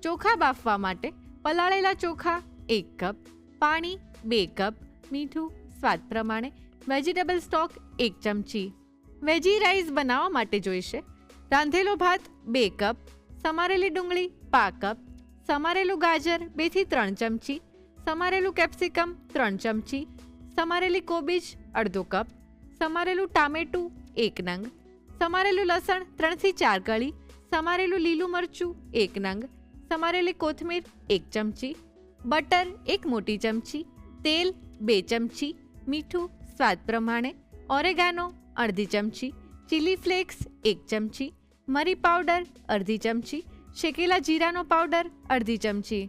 ચોખા બાફવા માટે પલાળેલા ચોખા 1 કપ, પાણી 2 કપ, મીઠું સ્વાદ પ્રમાણે, વેજીટેબલ સ્ટોક 1 ચમચી. વેજી રાઈસ બનાવવા માટે જોઈશે રાંધેલો ભાત 2 કપ, સમારેલી ડુંગળી 5 કપ, સમારેલું ગાજર 2 થી 3 ચમચી, સમારેલું કેપ્સિકમ 3 ચમચી, સમારેલી કોબીજ અડધો કપ, સમારેલું ટામેટું 1 નંગ, સમારેલું લસણ 3 થી 4 કળી, સમારેલું લીલું મરચું 1 નંગ, સમારેલી કોથમીર 1 ચમચી, બટર 1 મોટી ચમચી, તેલ 2 ચમચી, મીઠું સ્વાદ પ્રમાણે, ઓરેગાનો અડધી ચમચી, ચીલી ફ્લેક્સ 1 ચમચી, મરી પાવડર અડધી ચમચી, શેકેલા જીરાનો પાવડર અડધી ચમચી.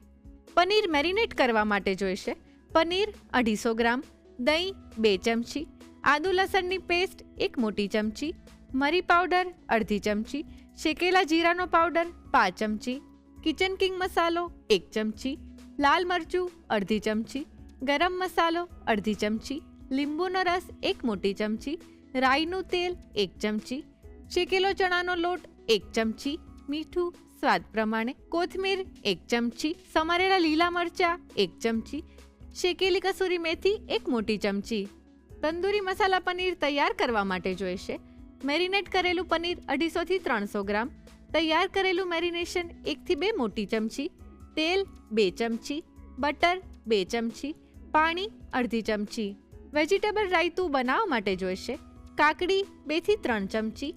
પનીર મેરિનેટ કરવા માટે જોઈશે પનીર 250 ગ્રામ, દહીં 2 ચમચી, આદુ લસણની પેસ્ટ 1 મોટી ચમચી, મરી પાવડર અડધી ચમચી, શેકેલા જીરાનો પાવડર 5 ચમચી, કિચન કિંગ મસાલો 1 ચમચી, લાલ મરચું અડધી ચમચી, ગરમ મસાલો અડધી ચમચી, લીંબુનો રસ 1 મોટી ચમચી, રાઈનું તેલ 1 ચમચી, શેકેલો ચણાનો લોટ 1 ચમચી, મીઠું સ્વાદ પ્રમાણે, કોથમીર 1 ચમચી, સમારેલા લીલા મરચાં 1 ચમચી, શેકેલી કસૂરી મેથી 1 મોટી ચમચી. તંદૂરી મસાલા પનીર તૈયાર કરવા માટે જોઈશે મેરિનેટ કરેલું પનીર 250 થી 300 ગ્રામ, તૈયાર કરેલું મેરિનેશન 1 થી 2 મોટી ચમચી, તેલ 2 ચમચી, બટર 2 ચમચી, પાણી અડધી ચમચી. વેજીટેબલ રાયતું બનાવવા માટે જોઈશે કાકડી 2 થી 3 ચમચી,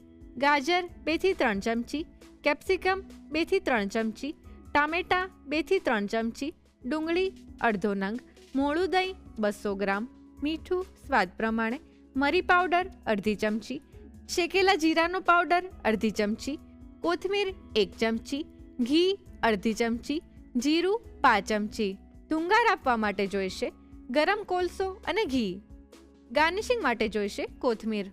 ગાજર 2 થી 3 ચમચી, કેપ્સિકમ 2 થી 3 ચમચી, ટામેટા 2 થી 3 ચમચી, ડુંગળી અડધો નંગ, મોળું દહીં 200 ગ્રામ, મીઠું સ્વાદ પ્રમાણે, મરી પાવડર અડધી ચમચી, શેકેલા જીરાનો પાવડર અડધી ચમચી, કોથમીર 1 ચમચી, ઘી અડધી ચમચી, જીરું 5 ચમચી. ધુંગાર આપવા માટે જોઈશે ગરમ કોલસો અને ઘી. ગાર્નિશિંગ માટે જોઈશે કોથમીર.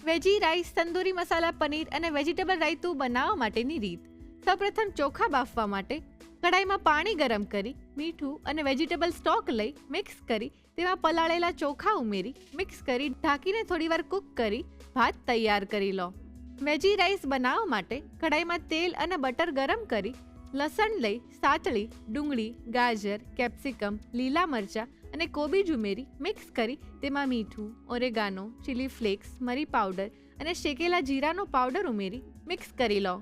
વેજી રાઈસ, તંદૂરી મસાલા પનીર અને વેજીટેબલ રાયતું બનાવવા માટેની રીત. સૌપ્રથમ ચોખા બાફવા માટે કડાઈમાં પાણી ગરમ કરી મીઠું અને વેજીટેબલ સ્ટોક લઈ મિક્સ કરી તેમાં પલાળેલા ચોખા ઉમેરી મિક્સ કરી ઢાંકીને થોડીવાર કૂક કરી ભાત તૈયાર કરી લો. વેજી રાઈસ બનાવવા માટે કડાઈમાં તેલ અને બટર ગરમ કરી લસણ લઈ સાતળી, ડુંગળી, ગાજર, કેપ્સિકમ, લીલા મરચાં અને કોબીજ ઉમેરી મિક્સ કરી તેમાં મીઠું, ઓરેગાનો, ચીલી ફ્લેક્સ, મરી પાવડર અને શેકેલા જીરાનો પાવડર ઉમેરી મિક્સ કરી લો.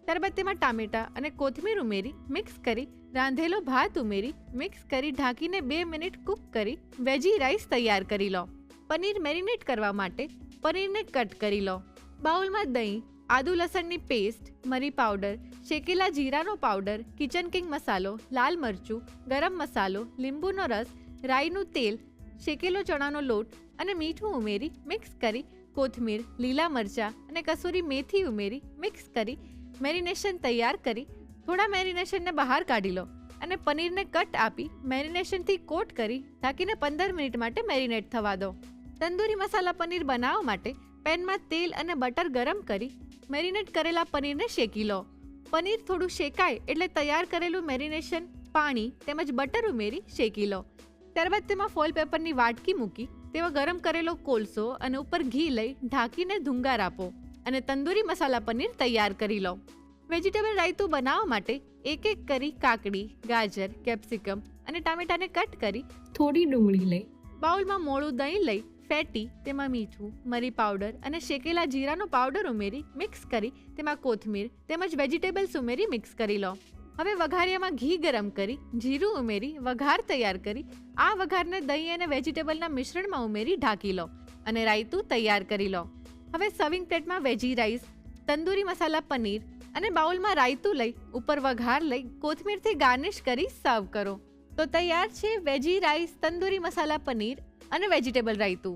ત્યારબાદ તેમાં ટામેટા અને કોથમીર ઉમેરી મિક્સ કરી રાંધેલો ભાત ઉમેરી મિક્સ કરી ઢાંકીને 2 મિનિટ કૂક કરી વેજી રાઈસ તૈયાર કરી લો. પનીર મેરિનેટ કરવા માટે પનીરને કટ કરી લો. બાઉલમાં દહીં, આદુ લસણની પેસ્ટ, મરી પાવડર, શેકેલા જીરાનો પાવડર, કિચન કિંગ મસાલો, લાલ મરચું, ગરમ મસાલો, લીંબુનો રસ, રાઈનું તેલ, શેકેલો ચણાનો લોટ અને મીઠું ઉમેરી મિક્સ કરી કોથમીર, લીલા મરચાં અને કસૂરી મેથી ઉમેરી મિક્સ કરી મેરિનેશન તૈયાર કરી થોડા મેરિનેશનને બહાર કાઢી લો અને પનીરને કટ આપી મેરિનેશનથી કોટ કરી ઢાંકીને 15 મિનિટ માટે મેરિનેટ થવા દો. તંદૂરી મસાલા પનીર બનાવવા માટે પેનમાં તેલ અને બટર ગરમ કરી મેરિનેટ કરેલા પનીરને શેકી લો. પનીર થોડું શેકાય એટલે તૈયાર કરેલું મેરિનેશન, પાણી તેમજ બટર ઉમેરી શેકી લો. ત્યારબાદ તેમાં ફોઇલ પેપરની વાટકી મૂકી તેમાં ગરમ કરેલો કોલસો અને ઉપર ઘી લઈ ઢાંકીને ધુંગાર આપો અને તંદૂરી મસાલા પનીર તૈયાર કરી લો. વેજીટેબલ રાયતું બનાવવા માટે એક એક કરી કાકડી, ગાજર, કેપ્સિકમ અને ટામેટાને કટ કરી થોડી ડુંગળી લઈ બાઉલમાં મોળું દહીં લઈ ફેટી તેમાં મીઠું, મરી પાવડર અને શેકેલા જીરાનો પાવડર ઉમેરી મિક્સ કરી તેમાં કોથમીર તેમજ વેજીટેબલ્સ ઉમેરી મિક્સ કરી લો. હવે વઘારિયામાં ઘી ગરમ કરી જીરું ઉમેરી વઘાર તૈયાર કરી આ વઘારને દહીં અને વેજીટેબલના મિશ્રણમાં ઉમેરી ઢાંકી લો અને રાયતું તૈયાર કરી લો. હવે સર્વિંગ પ્લેટમાં વેજી રાઈસ, તંદૂરી મસાલા પનીર અને બાઉલમાં રાયતું લઈ ઉપર વઘાર લઈ કોથમીરથી ગાર્નિશ કરી સર્વ કરો. તો તૈયાર છે વેજી રાઈસ, તંદૂરી મસાલા પનીર અને વેજીટેબલ રાયતું.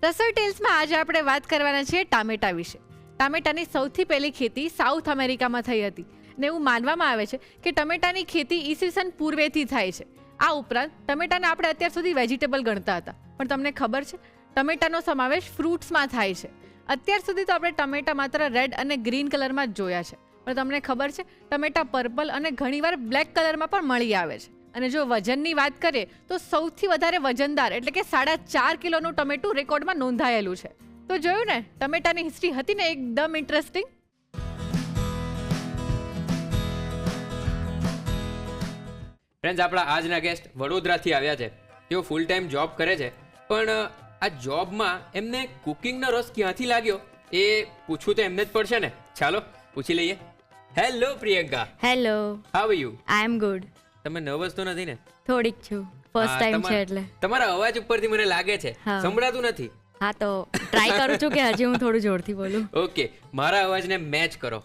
રસોઈ ટેલ્સમાં આજે આપણે વાત કરવાના છીએ ટામેટા વિશે. ટામેટાની સૌથી પહેલી ખેતી સાઉથ અમેરિકામાં થઈ હતી ને એવું માનવામાં આવે છે કે ટમેટાની ખેતી ઈસવીસન પૂર્વેથી થાય છે. આ ઉપરાંત ટમેટાને આપણે અત્યાર સુધી વેજીટેબલ ગણતા હતા, પણ તમને ખબર છે ટમેટાનો સમાવેશ ફ્રૂટ્સમાં થાય છે. અત્યાર સુધી તો આપણે ટમેટા માત્ર રેડ અને ગ્રીન કલરમાં જ જોયા છે, પણ તમને ખબર છે ટમેટા પર્પલ અને ઘણીવાર બ્લેક કલરમાં પણ મળી આવે છે. અને જો વજનની વાત કરીએ તો સૌથી વધારે વજનદાર એટલે કે 4.5 કિલોનું ટમેટું રેકોર્ડમાં નોંધાયેલું છે. તો જોયું ને, ટમેટાની હિસ્ટ્રી હતી ને એકદમ ઇન્ટરેસ્ટિંગ. ફ્રેન્ડ્સ, આપણા આજના ગેસ્ટ વડોદરાથી આવ્યા છે. તેઓ ફૂલ ટાઈમ જોબ કરે છે, પણ આ જોબમાં એમને કુકિંગનો રસ ક્યાંથી લાગ્યો એ પૂછવું તો એમને જ પડશે ને. ચાલો પૂછી લઈએ. Hello Priyanka, hello, how are you? I am good. તમે નર્વસ તો નથી ને? થોડીક છું, ફર્સ્ટ ટાઈમ છે એટલે. તમારા અવાજ ઉપરથી મને લાગે છે હા. સંભળાતું નથી. હા, તો ટ્રાય કરું છું કે હજી હું થોડું જોરથી બોલું. ઓકે, મારા અવાજને મેચ કરો.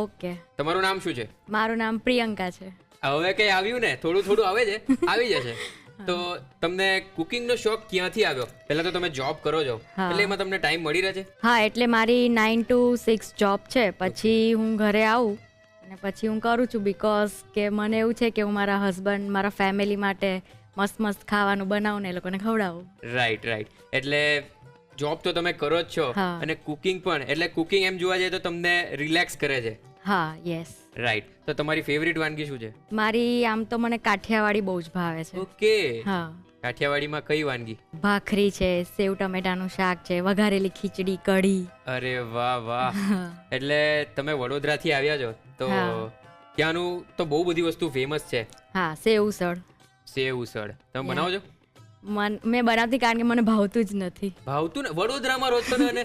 ઓકે, તમારું નામ શું છે? મારું નામ પ્રિયંકા છે. હવે કઈ આવ્યું ને, થોડું થોડું આવે છે, આવી જશે. તો તમને કુકિંગનો શોખ ક્યાંથી આવ્યો? પહેલા તો તમે જોબ કરો છો, હા. એટલે એમાં તમને ટાઈમ મળી રહે છે? હા, એટલે મારી 9 to 6 જોબ છે, પછી હું ઘરે આવું અને પછી હું કરું છું, બિકોઝ કે મને એવું છે કે હું મારા હસબન્ડ, મારા ફેમિલી માટે મસ્ત મસ્ત ખાવાનું બનાવું ને એ લોકોને ખવડાવું. Right right. એટલે જોબ તો તમે કરો જ છો હા. અને કુકિંગ પણ. એટલે કુકિંગ એમ જોવા જઈએ તો તમને રિલેક્સ કરે છે. હા, યસ. રાઈટ. તો તમારી ફેવરિટ વાનગી શું છે? મારી આમ તો મને કાઠિયાવાડી બહુ જ ભાવે છે. ઓકે, હા, કાઠિયાવાડીમાં કઈ વાનગી? ભાખરી છે, સેવ ટમેટાનું શાક છે, વઘારેલી ખીચડી, કઢી. અરે વાહ વાહ. એટલે તમે વડોદરાથી આવ્યા છો તો હા. ત્યાંનું તો બહુ બધી વસ્તુ ફેમસ છે. હા, સેવ ઉસળ. સેવ ઉસળ તમે બનાવો છો? મેં બનાવતી કારણ કે મને ભાવતું જ નથી. ભાવતું ને? વડોદરામાં રહો છો ને અને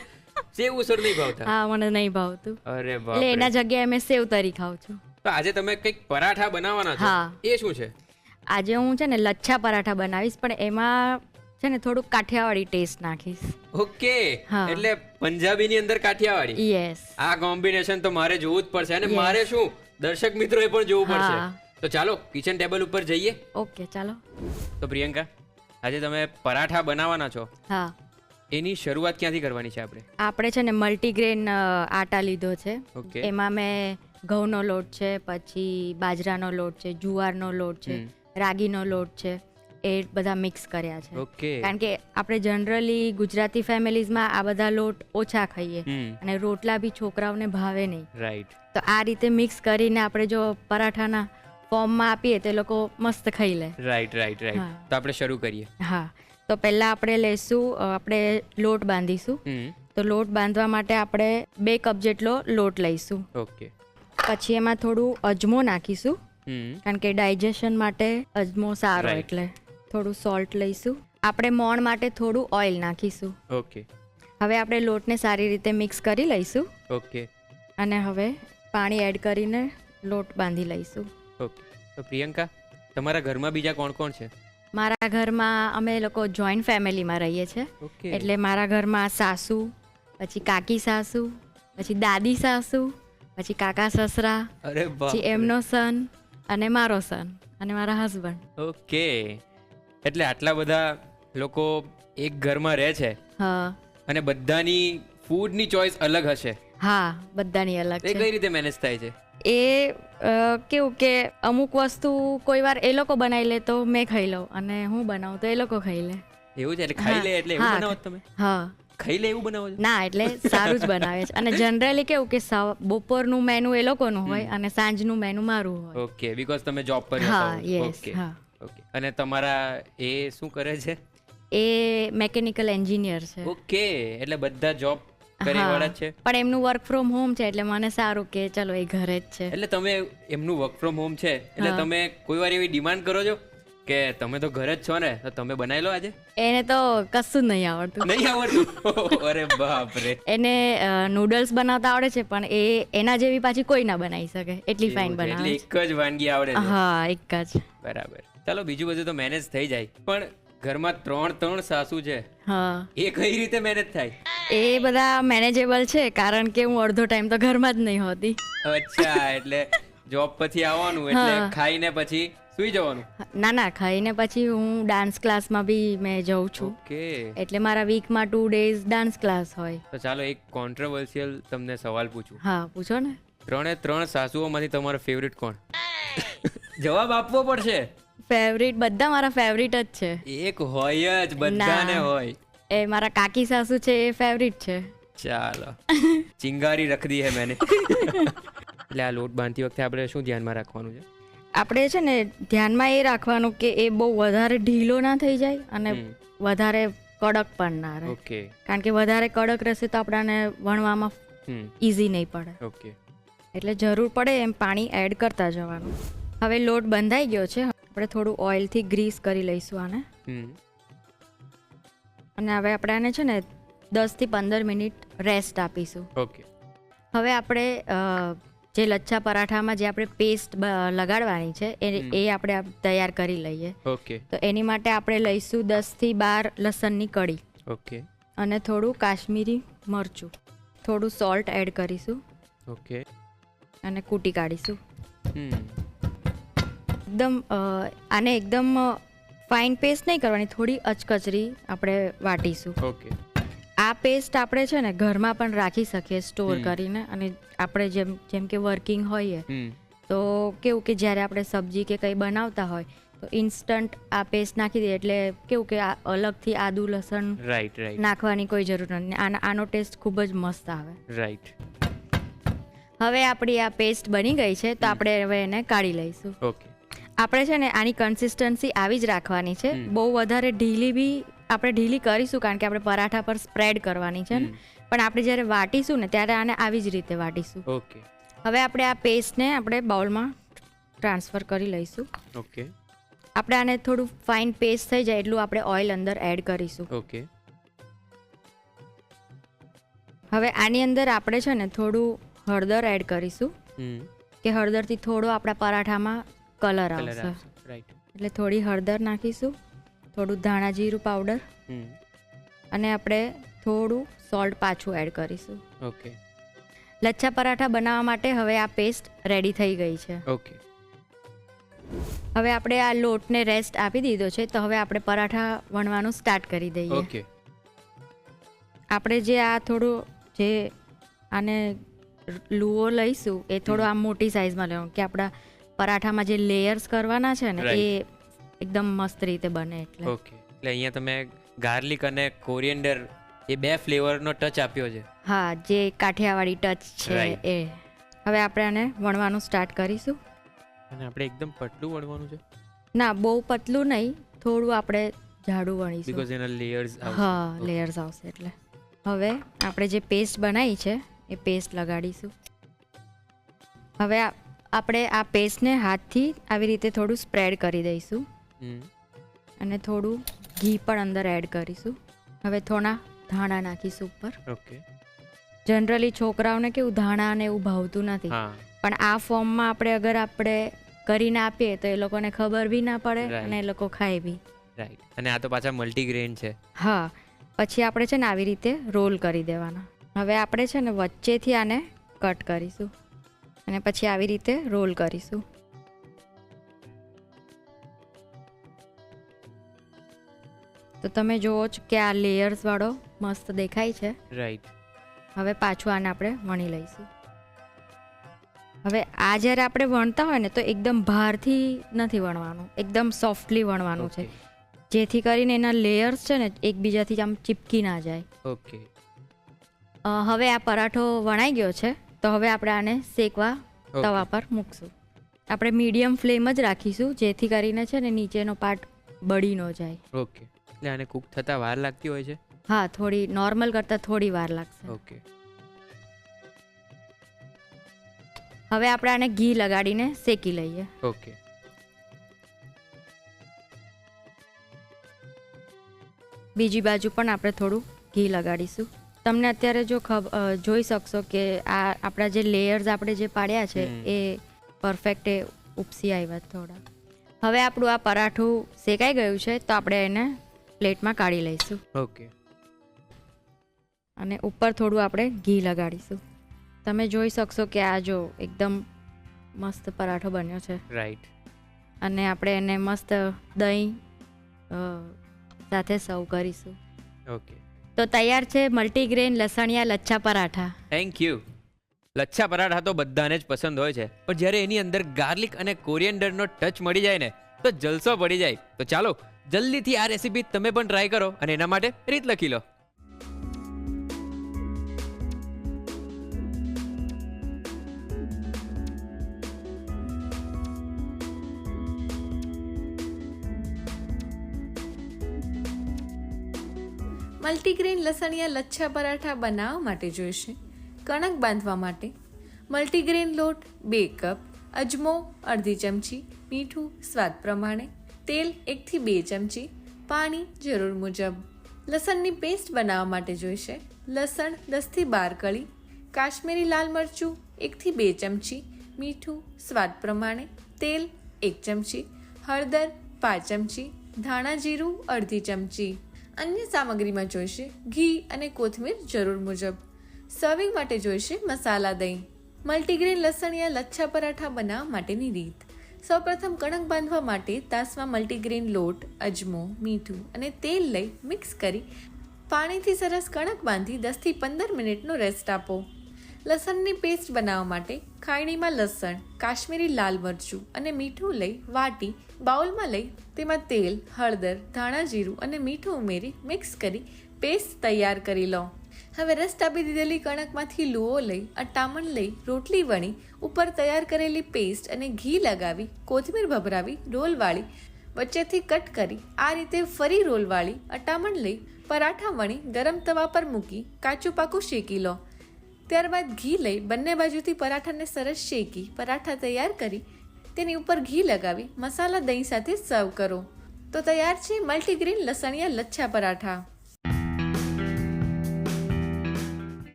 સેવ ઉસળ નહીં ભાવતા? હા, મને નહીં ભાવતું, અરે એટલે બાપ એના રે. જગ્યાએ મેં સેવ તરી ખાઉં છું. તો આજે તમે કંઈક પરાઠા બનાવવાના છો, હા. એ શું છે? આજે હું છે ને લચ્છા પરાઠા બનાવીશ, પણ એમાં છે ને થોડુંક કાઠિયાવાડી ટેસ્ટ નાખીશ. ઓકે, હા. એટલે પંજાબીની અંદર કાઠિયાવાડી. યસ. આ કોમ્બિનેશન તો મારે જોવું જ પડશે, અને Yes. મારે શું દર્શક મિત્રોએ પણ જોવું પડશે. હા. તો ચાલો કિચન ટેબલ ઉપર જઈએ. ઓકે, ચાલો. તો પ્રિયંકા, આજે તમે પરાઠા બનાવવાના છો, હા, એની શરૂઆત ક્યાંથી કરવાની છે આપણે? આપણે છે ને મલ્ટીગ્રેન આટા લીધો છે. ઓકે. એમાં મેં ઘઉંનો લોટ છે, પછી બાજરાનો લોટ છે, જુવારનો લોટ છે, રાગીનો લોટ છે, એ બધા મિક્સ કર્યા છે. ઓકે. કારણ કે આપણે જનરલી ગુજરાતી ફેમિલીઝમાં આ બધા લોટ ઓછા ખાઈએ અને રોટલા બી છોકરાઓને ભાવે નહીં, રાઈટ. તો આ રીતે મિક્સ કરીને આપણે જો પરાઠાના ફોર્મમાં આપીએ તો એ લોકો મસ્ત ખાઈ લે. Right right right. હા. તો આપણે શરૂ કરીએ. હા, તો પહેલાં આપણે લઈશું, આપણે લોટ બાંધીશું. તો લોટ બાંધવા માટે આપણે 2 કપ જેટલો લોટ લઈશું. ઓકે. પછી એમાં થોડું અજમો નાખીશું, કારણ કે ડાયજેશન માટે અજમો સારો, Right. એટલે થોડું સોલ્ટ લઈશું. આપણે મોણ માટે થોડું ઓઇલ નાખીશું. ઓકે. હવે આપણે લોટને સારી રીતે મિક્સ કરી લઈશું ઓકે. અને હવે પાણી એડ કરીને લોટ બાંધી લઈશું. ઓકે. તો પ્રિયંકા, તમારા ઘરમાં બીજા કોણ કોણ છે? મારા ઘરમાં અમે લોકો જોઈન્ટ ફેમિલીમાં રહીએ છીએ, ઓકે. એટલે મારા ઘરમાં સાસુ, પછી કાકી સાસુ, પછી દાદી સાસુ, પછી કાકા સસરા, અરે બાપ પછી રે. એમનો સન અને મારો સન અને મારા હસબન્ડ. ઓકે. એટલે આટલા બધા લોકો એક ઘરમાં રહે છે હા. અને બધાની ફૂડની ચોઈસ અલગ હશે. હા, બધાની અલગ એ છે. કઈ રીતે મેનેજ થાય છે? એ કેવું કે અમુક વસ્તુ કોઈ વાર એ લોકો બનાવી લે તો મેં ખાઈ લઉં, અને હું બનાવું તો એ લોકો ખાઈ લે. એવું છે? એટલે ખાઈ લે એટલે એવું હા. બનાવો છો તમે? હા. ખાઈ લે એવું બનાવો છો? ના, એટલે સારું જ બનાવે છે. અને જનરલી કેવું કે બપોરનું મેનુ એ લોકોનું હોય અને સાંજનું મેનુ મારું હોય. ઓકે, બીકોઝ તમે જોબ પર હા, જતા હો. યસ. ઓકે. હા, ઓકે. અને તમારા એ શું કરે છે? એ મેકેનિકલ એન્જિનિયર છે. ઓકે. એટલે બધા જોબ કરે હા. વાળા જ છે? પણ એમનું વર્ક ફ્રોમ હોમ છે, એટલે મને સારું કે ચલો એ ઘરે જ છે. એટલે તમે એમનું વર્ક ફ્રોમ હોમ છે એટલે હા. તમે કોઈ વાર એવી ડિમાન્ડ કરો છો કે તમે તો ઘરે જ છો ને, તો તમે બનાવી લો આજે? એને તો કશું જ નહીં આવડતું. નહીં આવડતું? અરે બાપ રે. એને નૂડલ્સ બનાવતા આવડે છે, પણ એ એના જેવી પાછી કોઈ ના બનાવી શકે, એટલી ફાઇન એવું છે. બનાવે એટલે એક જ વાનગી આવડે છે. છે? હા, એક જ. બરાબર. ચાલો, બીજું બધું તો મેનેજ થઈ જાય, પણ ઘરમાં 3 સાસુ છે, હા, એ કઈ રીતે મેનેજ થાય? એ બધા મેનેજેબલ છે, કારણ કે હું અડધો ટાઈમ તો ઘરમાં જ નહીં હોતી. અચ્છા, એટલે જોબ પછી આવવાનું એટલે હા. ખાઈને પછી સુઈ જવાનું? ના ના, ખાઈને પછી હું ડાન્સ ક્લાસમાં બી મેં જઉં છું, ઓકે. એટલે મારા વીકમાં 2 ડેઝ ડાન્સ ક્લાસ હોય. તો ચાલો એક કોન્ટ્રોવર્સિયલ તમને સવાલ પૂછું. હા, પૂછો ને. 3 સાસુઓમાંથી તમારો ફેવરિટ કોણ? જવાબ આપવો પડશે. ફેવરિટ બધા મારા ફેવરિટ જ છે. એક હોય જ, બધાને ના. હોય. એ મારા કાકી સાસુ છે, એ ફેવરિટ છે. ચાલો, ચિંગારી રખ દી હે મેને. એટલે આ લોટ બાંધતી વખતે આપણે શું ધ્યાનમાં રાખવાનું છે? આપણે છે ને ધ્યાનમાં એ રાખવાનું કે એ બહુ વધારે ઢીલો ના થઈ જાય અને વધારે કડક પણ ના રહે, ઓકે. કારણ કે વધારે કડક રહેશે તો આપણાને વણવામાં ઈઝી નહીં પડે. ઓકે. એટલે જરૂર પડે એમ પાણી એડ કરતા જવાનું. હવે લોટ બંધાઈ ગયો છે, આપણે થોડું ઓઇલથી ગ્રીસ કરી લઈશું આને. અને હવે આપણે આને છે ને 10 થી 15 મિનિટ રેસ્ટ આપીશું. ઓકે. હવે આપણે જે લચ્છા પરાઠામાં જે આપણે પેસ્ટ લગાડવાની છે એ આપણે તૈયાર કરી લઈએ. ઓકે. તો એની માટે આપણે લઈશું 10 થી 12 લસણની કળી. ઓકે. અને થોડું કાશ્મીરી મરચું, થોડું સોલ્ટ એડ કરીશું. ઓકે. અને કૂટી કાઢીશું. આને એકદમ ફાઇન પેસ્ટ નહીં કરવાની, થોડી અચકચરી આપણે વાટીશું. ઓકે. આ પેસ્ટ આપણે છે ને ઘરમાં પણ રાખી શકીએ સ્ટોર કરીને. અને આપણે જેમ કે વર્કિંગ હોઈએ તો કેવું કે જ્યારે આપણે સબ્જી કે કંઈ બનાવતા હોય તો ઇન્સ્ટન્ટ આ પેસ્ટ નાખી દઈએ, એટલે કેવું કે આ અલગથી આદુ લસણ નાખવાની કોઈ જરૂર નથી. આનો ટેસ્ટ ખૂબ જ મસ્ત આવે. રાઈટ. હવે આપણી આ પેસ્ટ બની ગઈ છે તો આપણે હવે એને કાઢી લઈશું. ઓકે. આપણે છે ને આની કન્સિસ્ટન્સી આવી જ રાખવાની છે. બહુ વધારે ઢીલી બી આપણે ઢીલી કરીશું કારણ કે આપણે પરાઠા પર સ્પ્રેડ કરવાની છે ને, પણ આપણે જ્યારે વાટીશું ને ત્યારે આને આવી જ રીતે વાટીશું. ઓકે. હવે આપણે આ પેસ્ટને આપણે બાઉલમાં ટ્રાન્સફર કરી લઈશું. ઓકે. આપણે આને થોડું ફાઇન પેસ્ટ થઈ જાય એટલું આપણે ઓઇલ અંદર એડ કરીશું. ઓકે. હવે આની અંદર આપણે છે ને થોડું હળદર એડ કરીશું કે હળદરથી થોડો આપણા પરાઠામાં કલર આવશે. રાઈટ. એટલે થોડી હળદર નાખીશું, થોડું ધાણા જીરું પાવડર, અને આપણે થોડું સોલ્ટ પાછું એડ કરીશું. ઓકે. લચ્છા પરાઠા બનાવવા માટે હવે આ પેસ્ટ રેડી થઈ ગઈ છે. ઓકે. હવે આપણે આ લોટને રેસ્ટ આપી દીધો છે તો હવે આપણે પરાઠા વણવાનું સ્ટાર્ટ કરી દઈએ. ઓકે. આપણે જે આ થોડું જે આને લુઓ લઈશું એ થોડો આમ મોટી સાઇઝમાં લેવાનું કે આપણા પરાઠામાં જે લેયર્સ કરવાના છે ને એ એકદમ મસ્ત રીતે બને. એટલે ઓકે. એટલે અહીંયા તમે ગાર્લિક અને કોરિએન્ડર એ બે ફ્લેવરનો ટચ આપ્યો છે. હા, જે કાઠિયાવાડી ટચ છે એ. હવે આપણે આને વણવાનું સ્ટાર્ટ કરીશું. અને આપણે એકદમ પતલું વણવાનું છે? ના, બહુ પતલું નહીં, થોડું આપણે જાડું વણીશું બીકોઝ એના લેયર્સ આવશે. હા, લેયર્સ આવશે એટલે. હવે આપણે જે પેસ્ટ બનાવી છે એ પેસ્ટ લગાડીશું. હવે આપણે આ પેસ્ટને હાથથી આવી રીતે થોડું સ્પ્રેડ કરી દઈશું અને થોડું ઘી પણ અંદર એડ કરીશું. હવે થોડા ધાણા નાખીશું ઉપર. ઓકે. જનરલી છોકરાઓને કેવું ધાણા ને એવું ભાવતું નથી, પણ આ ફોર્મમાં આપણે કરીને આપીએ તો એ લોકોને ખબર બી ના પડે અને એ લોકો ખાય બી. રાઈટ. અને આ તો પાછા મલ્ટીગ્રેન છે. હા. પછી આપણે છે ને આવી રીતે રોલ કરી દેવાના. હવે આપણે છે ને વચ્ચેથી આને કટ કરીશું અને પછી આવી રીતે રોલ કરીશું. તો તમે જુઓ છો કે આ લેયર્સ વાળો મસ્ત દેખાય છે. રાઈટ. હવે પાછું આને આપણે વણી લઈશું. હવે આ જ્યારે આપણે વણતા હોય ને તો એકદમ ભારથી નથી વણવાનું, એકદમ સોફ્ટલી વણવાનું છે, જેથી કરીને એના લેયર્સ છે ને એકબીજાથી આમ ચીપકી ના જાય. ઓકે. હવે આ પરાઠો વણાઈ ગયો છે તો હવે આપણે આને શેકવા તવા પર મૂકશું. આપણે મીડિયમ ફ્લેમ જ રાખીશું જેથી કરીને છે ને નીચેનો પાર્ટ બળી ન જાય. ઓકે. એટલે આને કુક થતા વાર લાગતી હોય છે? હા, થોડી નોર્મલ કરતાં થોડી વાર લાગશે. ઓકે. હવે આપણે આને ઘી લગાડીને શેકી લઈએ. ઓકે. બીજી બાજુ પણ આપણે થોડું ઘી લગાડીશું. તમને અત્યારે જોઈ શકશો કે આ આપણા જે લેયર્સ આપણે જે પાડ્યા છે એ પરફેક્ટ ઉપસી આવ્યા થોડા. હવે આપણું આ પરાઠું શેકાઈ ગયું છે તો આપણે એને પ્લેટમાં કાઢી લઈશું. ઓકે. અને ઉપર થોડું આપણે ઘી લગાડીશું. તમે જોઈ શકશો કે આ જો એકદમ મસ્ત પરાઠો બન્યો છે. રાઈટ. અને આપણે એને મસ્ત દહીં સાથે સર્વ કરીશું. ઓકે. તો તૈયાર છે મલ્ટીગ્રેન લસણિયા લચ્છા પરાઠા. Thank you. લચ્છા પરાઠા તો બધાને જ પસંદ હોય છે, પણ જ્યારે એની અંદર ગાર્લિક અને કોરિએન્ડરનો ટચ મળી જાય ને તો જલસો પડી જાય. તો ચાલો જલ્દીથી આ રેસીપી તમે પણ ટ્રાય કરો અને એના માટે રીત લખી લો. મલ્ટીગ્રેન લસણિયા લચ્છા પરાઠા બનાવવા માટે જોઈશે કણક બાંધવા માટે મલ્ટીગ્રેન લોટ 2 કપ, અજમો અડધી ચમચી, મીઠું સ્વાદ પ્રમાણે, તેલ 1 થી 2 ચમચી, પાણી જરૂર મુજબ. લસણની પેસ્ટ બનાવવા માટે જોઈશે લસણ 10 થી 12 કળી, કાશ્મીરી લાલ મરચું 1 થી 2 ચમચી, મીઠું સ્વાદ પ્રમાણે, તેલ 1 ચમચી, હળદર 5 ચમચી, ધાણા જીરું અડધી ચમચી. અન્ય સામગ્રીમાં જોઈશે ઘી અને કોથમીર જરૂર મુજબ. સર્વિંગ માટે જોઈશે મસાલા દહીં. મલ્ટીગ્રેન લસણિયા લચ્છા પરાઠા બનાવવા માટેની રીત. સૌપ્રથમ કણક બાંધવા માટે તાસમાં મલ્ટીગ્રેન લોટ, અજમો, મીઠું અને તેલ લઈ મિક્સ કરી પાણીથી સરસ કણક બાંધી 10 થી 15 મિનિટનો રેસ્ટ આપો. લસણની પેસ્ટ બનાવવા માટે ખાયણીમાં લસણ, કાશ્મીરી લાલ મરચું અને મીઠું લઈ વાટી બાઉલમાં લઈ તેમાં તેલ, હળદર, ધાણા જીરું અને મીઠું ઉમેરી મિક્સ કરી પેસ્ટ તૈયાર કરી લો. હવે રસ આપી દીધેલી કણકમાંથી લુઓ લઈ અટામણ લઈ રોટલી વણી ઉપર તૈયાર કરેલી પેસ્ટ અને ઘી લગાવી કોથમીર ભભરાવી રોલ વાળી વચ્ચેથી કટ કરી આ રીતે ફરી રોલ વાળી અટામણ લઈ પરાઠા વણી ગરમ તવા પર મૂકી કાચું પાકું શેકી લો. ત્યારબાદ ઘી લઈ બંને બાજુથી પરાઠાને સરસ શેકી પરાઠા તૈયાર કરી તેની ઉપર ઘી લગાવી મસાલા દહીં સાથે સર્વ કરો. તો તૈયાર છે મલ્ટીગ્રેન લસણિયા લચ્છા પરાઠા.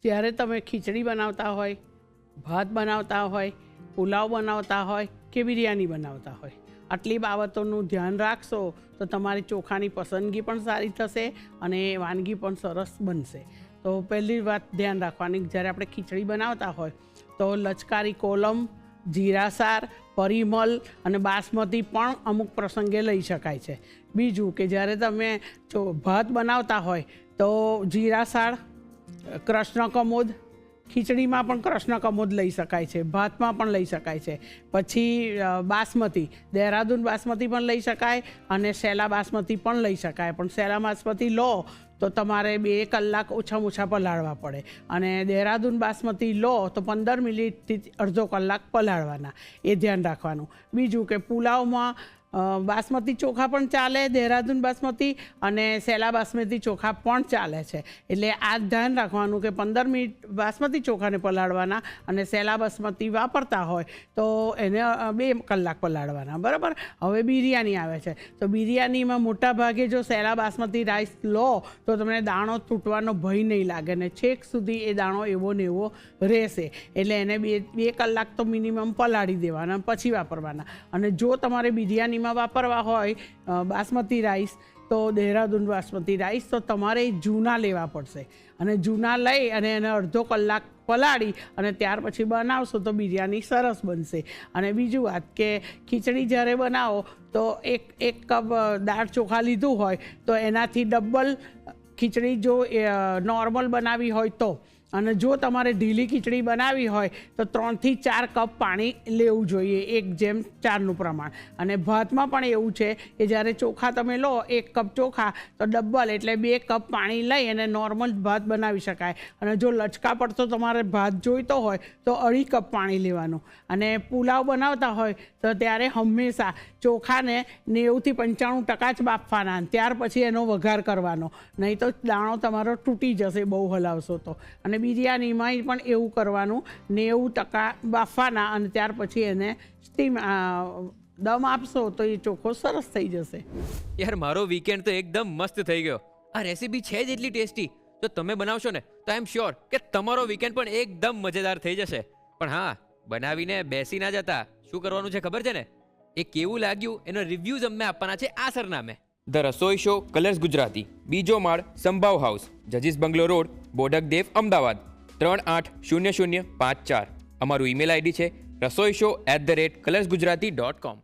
જ્યારે તમે ખીચડી બનાવતા હોય, ભાત બનાવતા હોય, પુલાવ બનાવતા હોય કે બિરયાની બનાવતા હોય, આટલી બાબતોનું ધ્યાન રાખશો તો તમારી ચોખાની પસંદગી પણ સારી થશે અને વાનગી પણ સરસ બનશે. તો પહેલી વાત ધ્યાન રાખવાની, જ્યારે આપણે ખીચડી બનાવતા હોય તો લચકારી કોલમ, જીરાસાર, પરિમલ અને બાસમતી પણ અમુક પ્રસંગે લઈ શકાય છે. બીજું કે જ્યારે તમે ભાત બનાવતા હોય તો જીરાસાર, કૃષ્ણ કમોદ, ખીચડીમાં પણ કૃષ્ણ કમોદ લઈ શકાય છે, ભાતમાં પણ લઈ શકાય છે. પછી બાસમતી, દહેરાદૂન બાસમતી પણ લઈ શકાય અને સેલા બાસમતી પણ લઈ શકાય. પણ સેલા બાસમતી લો તો તમારે 2 કલાક ઓછામાં ઓછા પલાળવા પડે અને દહેરાદૂન બાસમતી લો તો 15 મિનિટથી અડધો કલાક પલાળવાના, એ ધ્યાન રાખવાનું. બીજું કે પુલાવમાં બાસમતી ચોખા પણ ચાલે, દહેરાદૂન બાસમતી અને સેલા બાસમતી ચોખા પણ ચાલે છે. એટલે આ ધ્યાન રાખવાનું કે 15 મિનિટ બાસમતી ચોખાને પલાળવાના અને સેલા બાસમતી વાપરતા હોય તો એને 2 કલાક પલાળવાના. બરાબર. હવે બિરયાની આવે છે તો બિરયાનીમાં મોટા ભાગે જો સેલા બાસમતી રાઈસ લો તો તમને દાણો તૂટવાનો ભય નહીં લાગે ને છેક સુધી એ દાણો એવો ને એવો રહેશે. એટલે એને 2 કલાક તો મિનિમમ પલાળી દેવાના પછી વાપરવાના. અને જો તમારે બિરયાનીમાં વાપરવા હોય બાસમતી રાઈસ તો દહેરાદૂન બાસમતી રાઈસ તો તમારે જૂના લેવા પડશે અને જૂના લઈ અને એને અડધો કલાક પલાળી અને ત્યાર પછી બનાવશો તો બિરયાની સરસ બનશે. અને બીજું વાત કે ખીચડી જ્યારે બનાવો તો એક કપ દાળ ચોખા લીધું હોય તો એનાથી ડબલ ખીચડી જો નોર્મલ બનાવી હોય તો, અને જો તમારે ઢીલી ખીચડી બનાવી હોય તો 3 થી 4 કપ પાણી લેવું જોઈએ, 1:4નું પ્રમાણ. અને ભાતમાં પણ એવું છે કે જ્યારે ચોખા તમે લો 1 કપ ચોખા તો ડબલ એટલે 2 કપ પાણી લઈ અને નોર્મલ ભાત બનાવી શકાય. અને જો લચકા પડતો તમારે ભાત જોઈતો હોય તો 2.5 કપ પાણી લેવાનું. અને પુલાવ બનાવતા હોય તો ત્યારે હંમેશા ચોખાને 90 થી 95% જ બાફવાના, ત્યાર પછી એનો વઘાર કરવાનો, નહીં તો દાણો તમારો તૂટી જશે બહુ હલાવશો તો. અને બિરયાનીમાં પણ એવું કરવાનું, 90% બાફવાના અને ત્યાર પછી એને સ્ટીમ દમ આપશો તો એ ચોખ્ખો સરસ થઈ જશે. યાર મારો વીકેન્ડ તો એકદમ મસ્ત થઈ ગયો. આ રેસીપી છે જ એટલી ટેસ્ટી, જો તમે બનાવશો ને તો આઈ એમ શ્યોર કે તમારો વીકેન્ડ પણ એકદમ મજેદાર થઈ જશે. પણ હા, બનાવીને બેસી ના જતા, શું કરવાનું છે ખબર છે ને? એ કેવું લાગ્યું એનો રિવ્યૂઝ અમને આપવાના છે આ સરનામે: the Rasoi show, colours Gujarati, બીજો માળ, સંભાવ હાઉસ, જજીસ બંગલો રોડ, બોડક દેવ, અમદાવાદ 380054. અમારું ઈમેલ આઈડી છે rasoishow@colorsgujarati.com.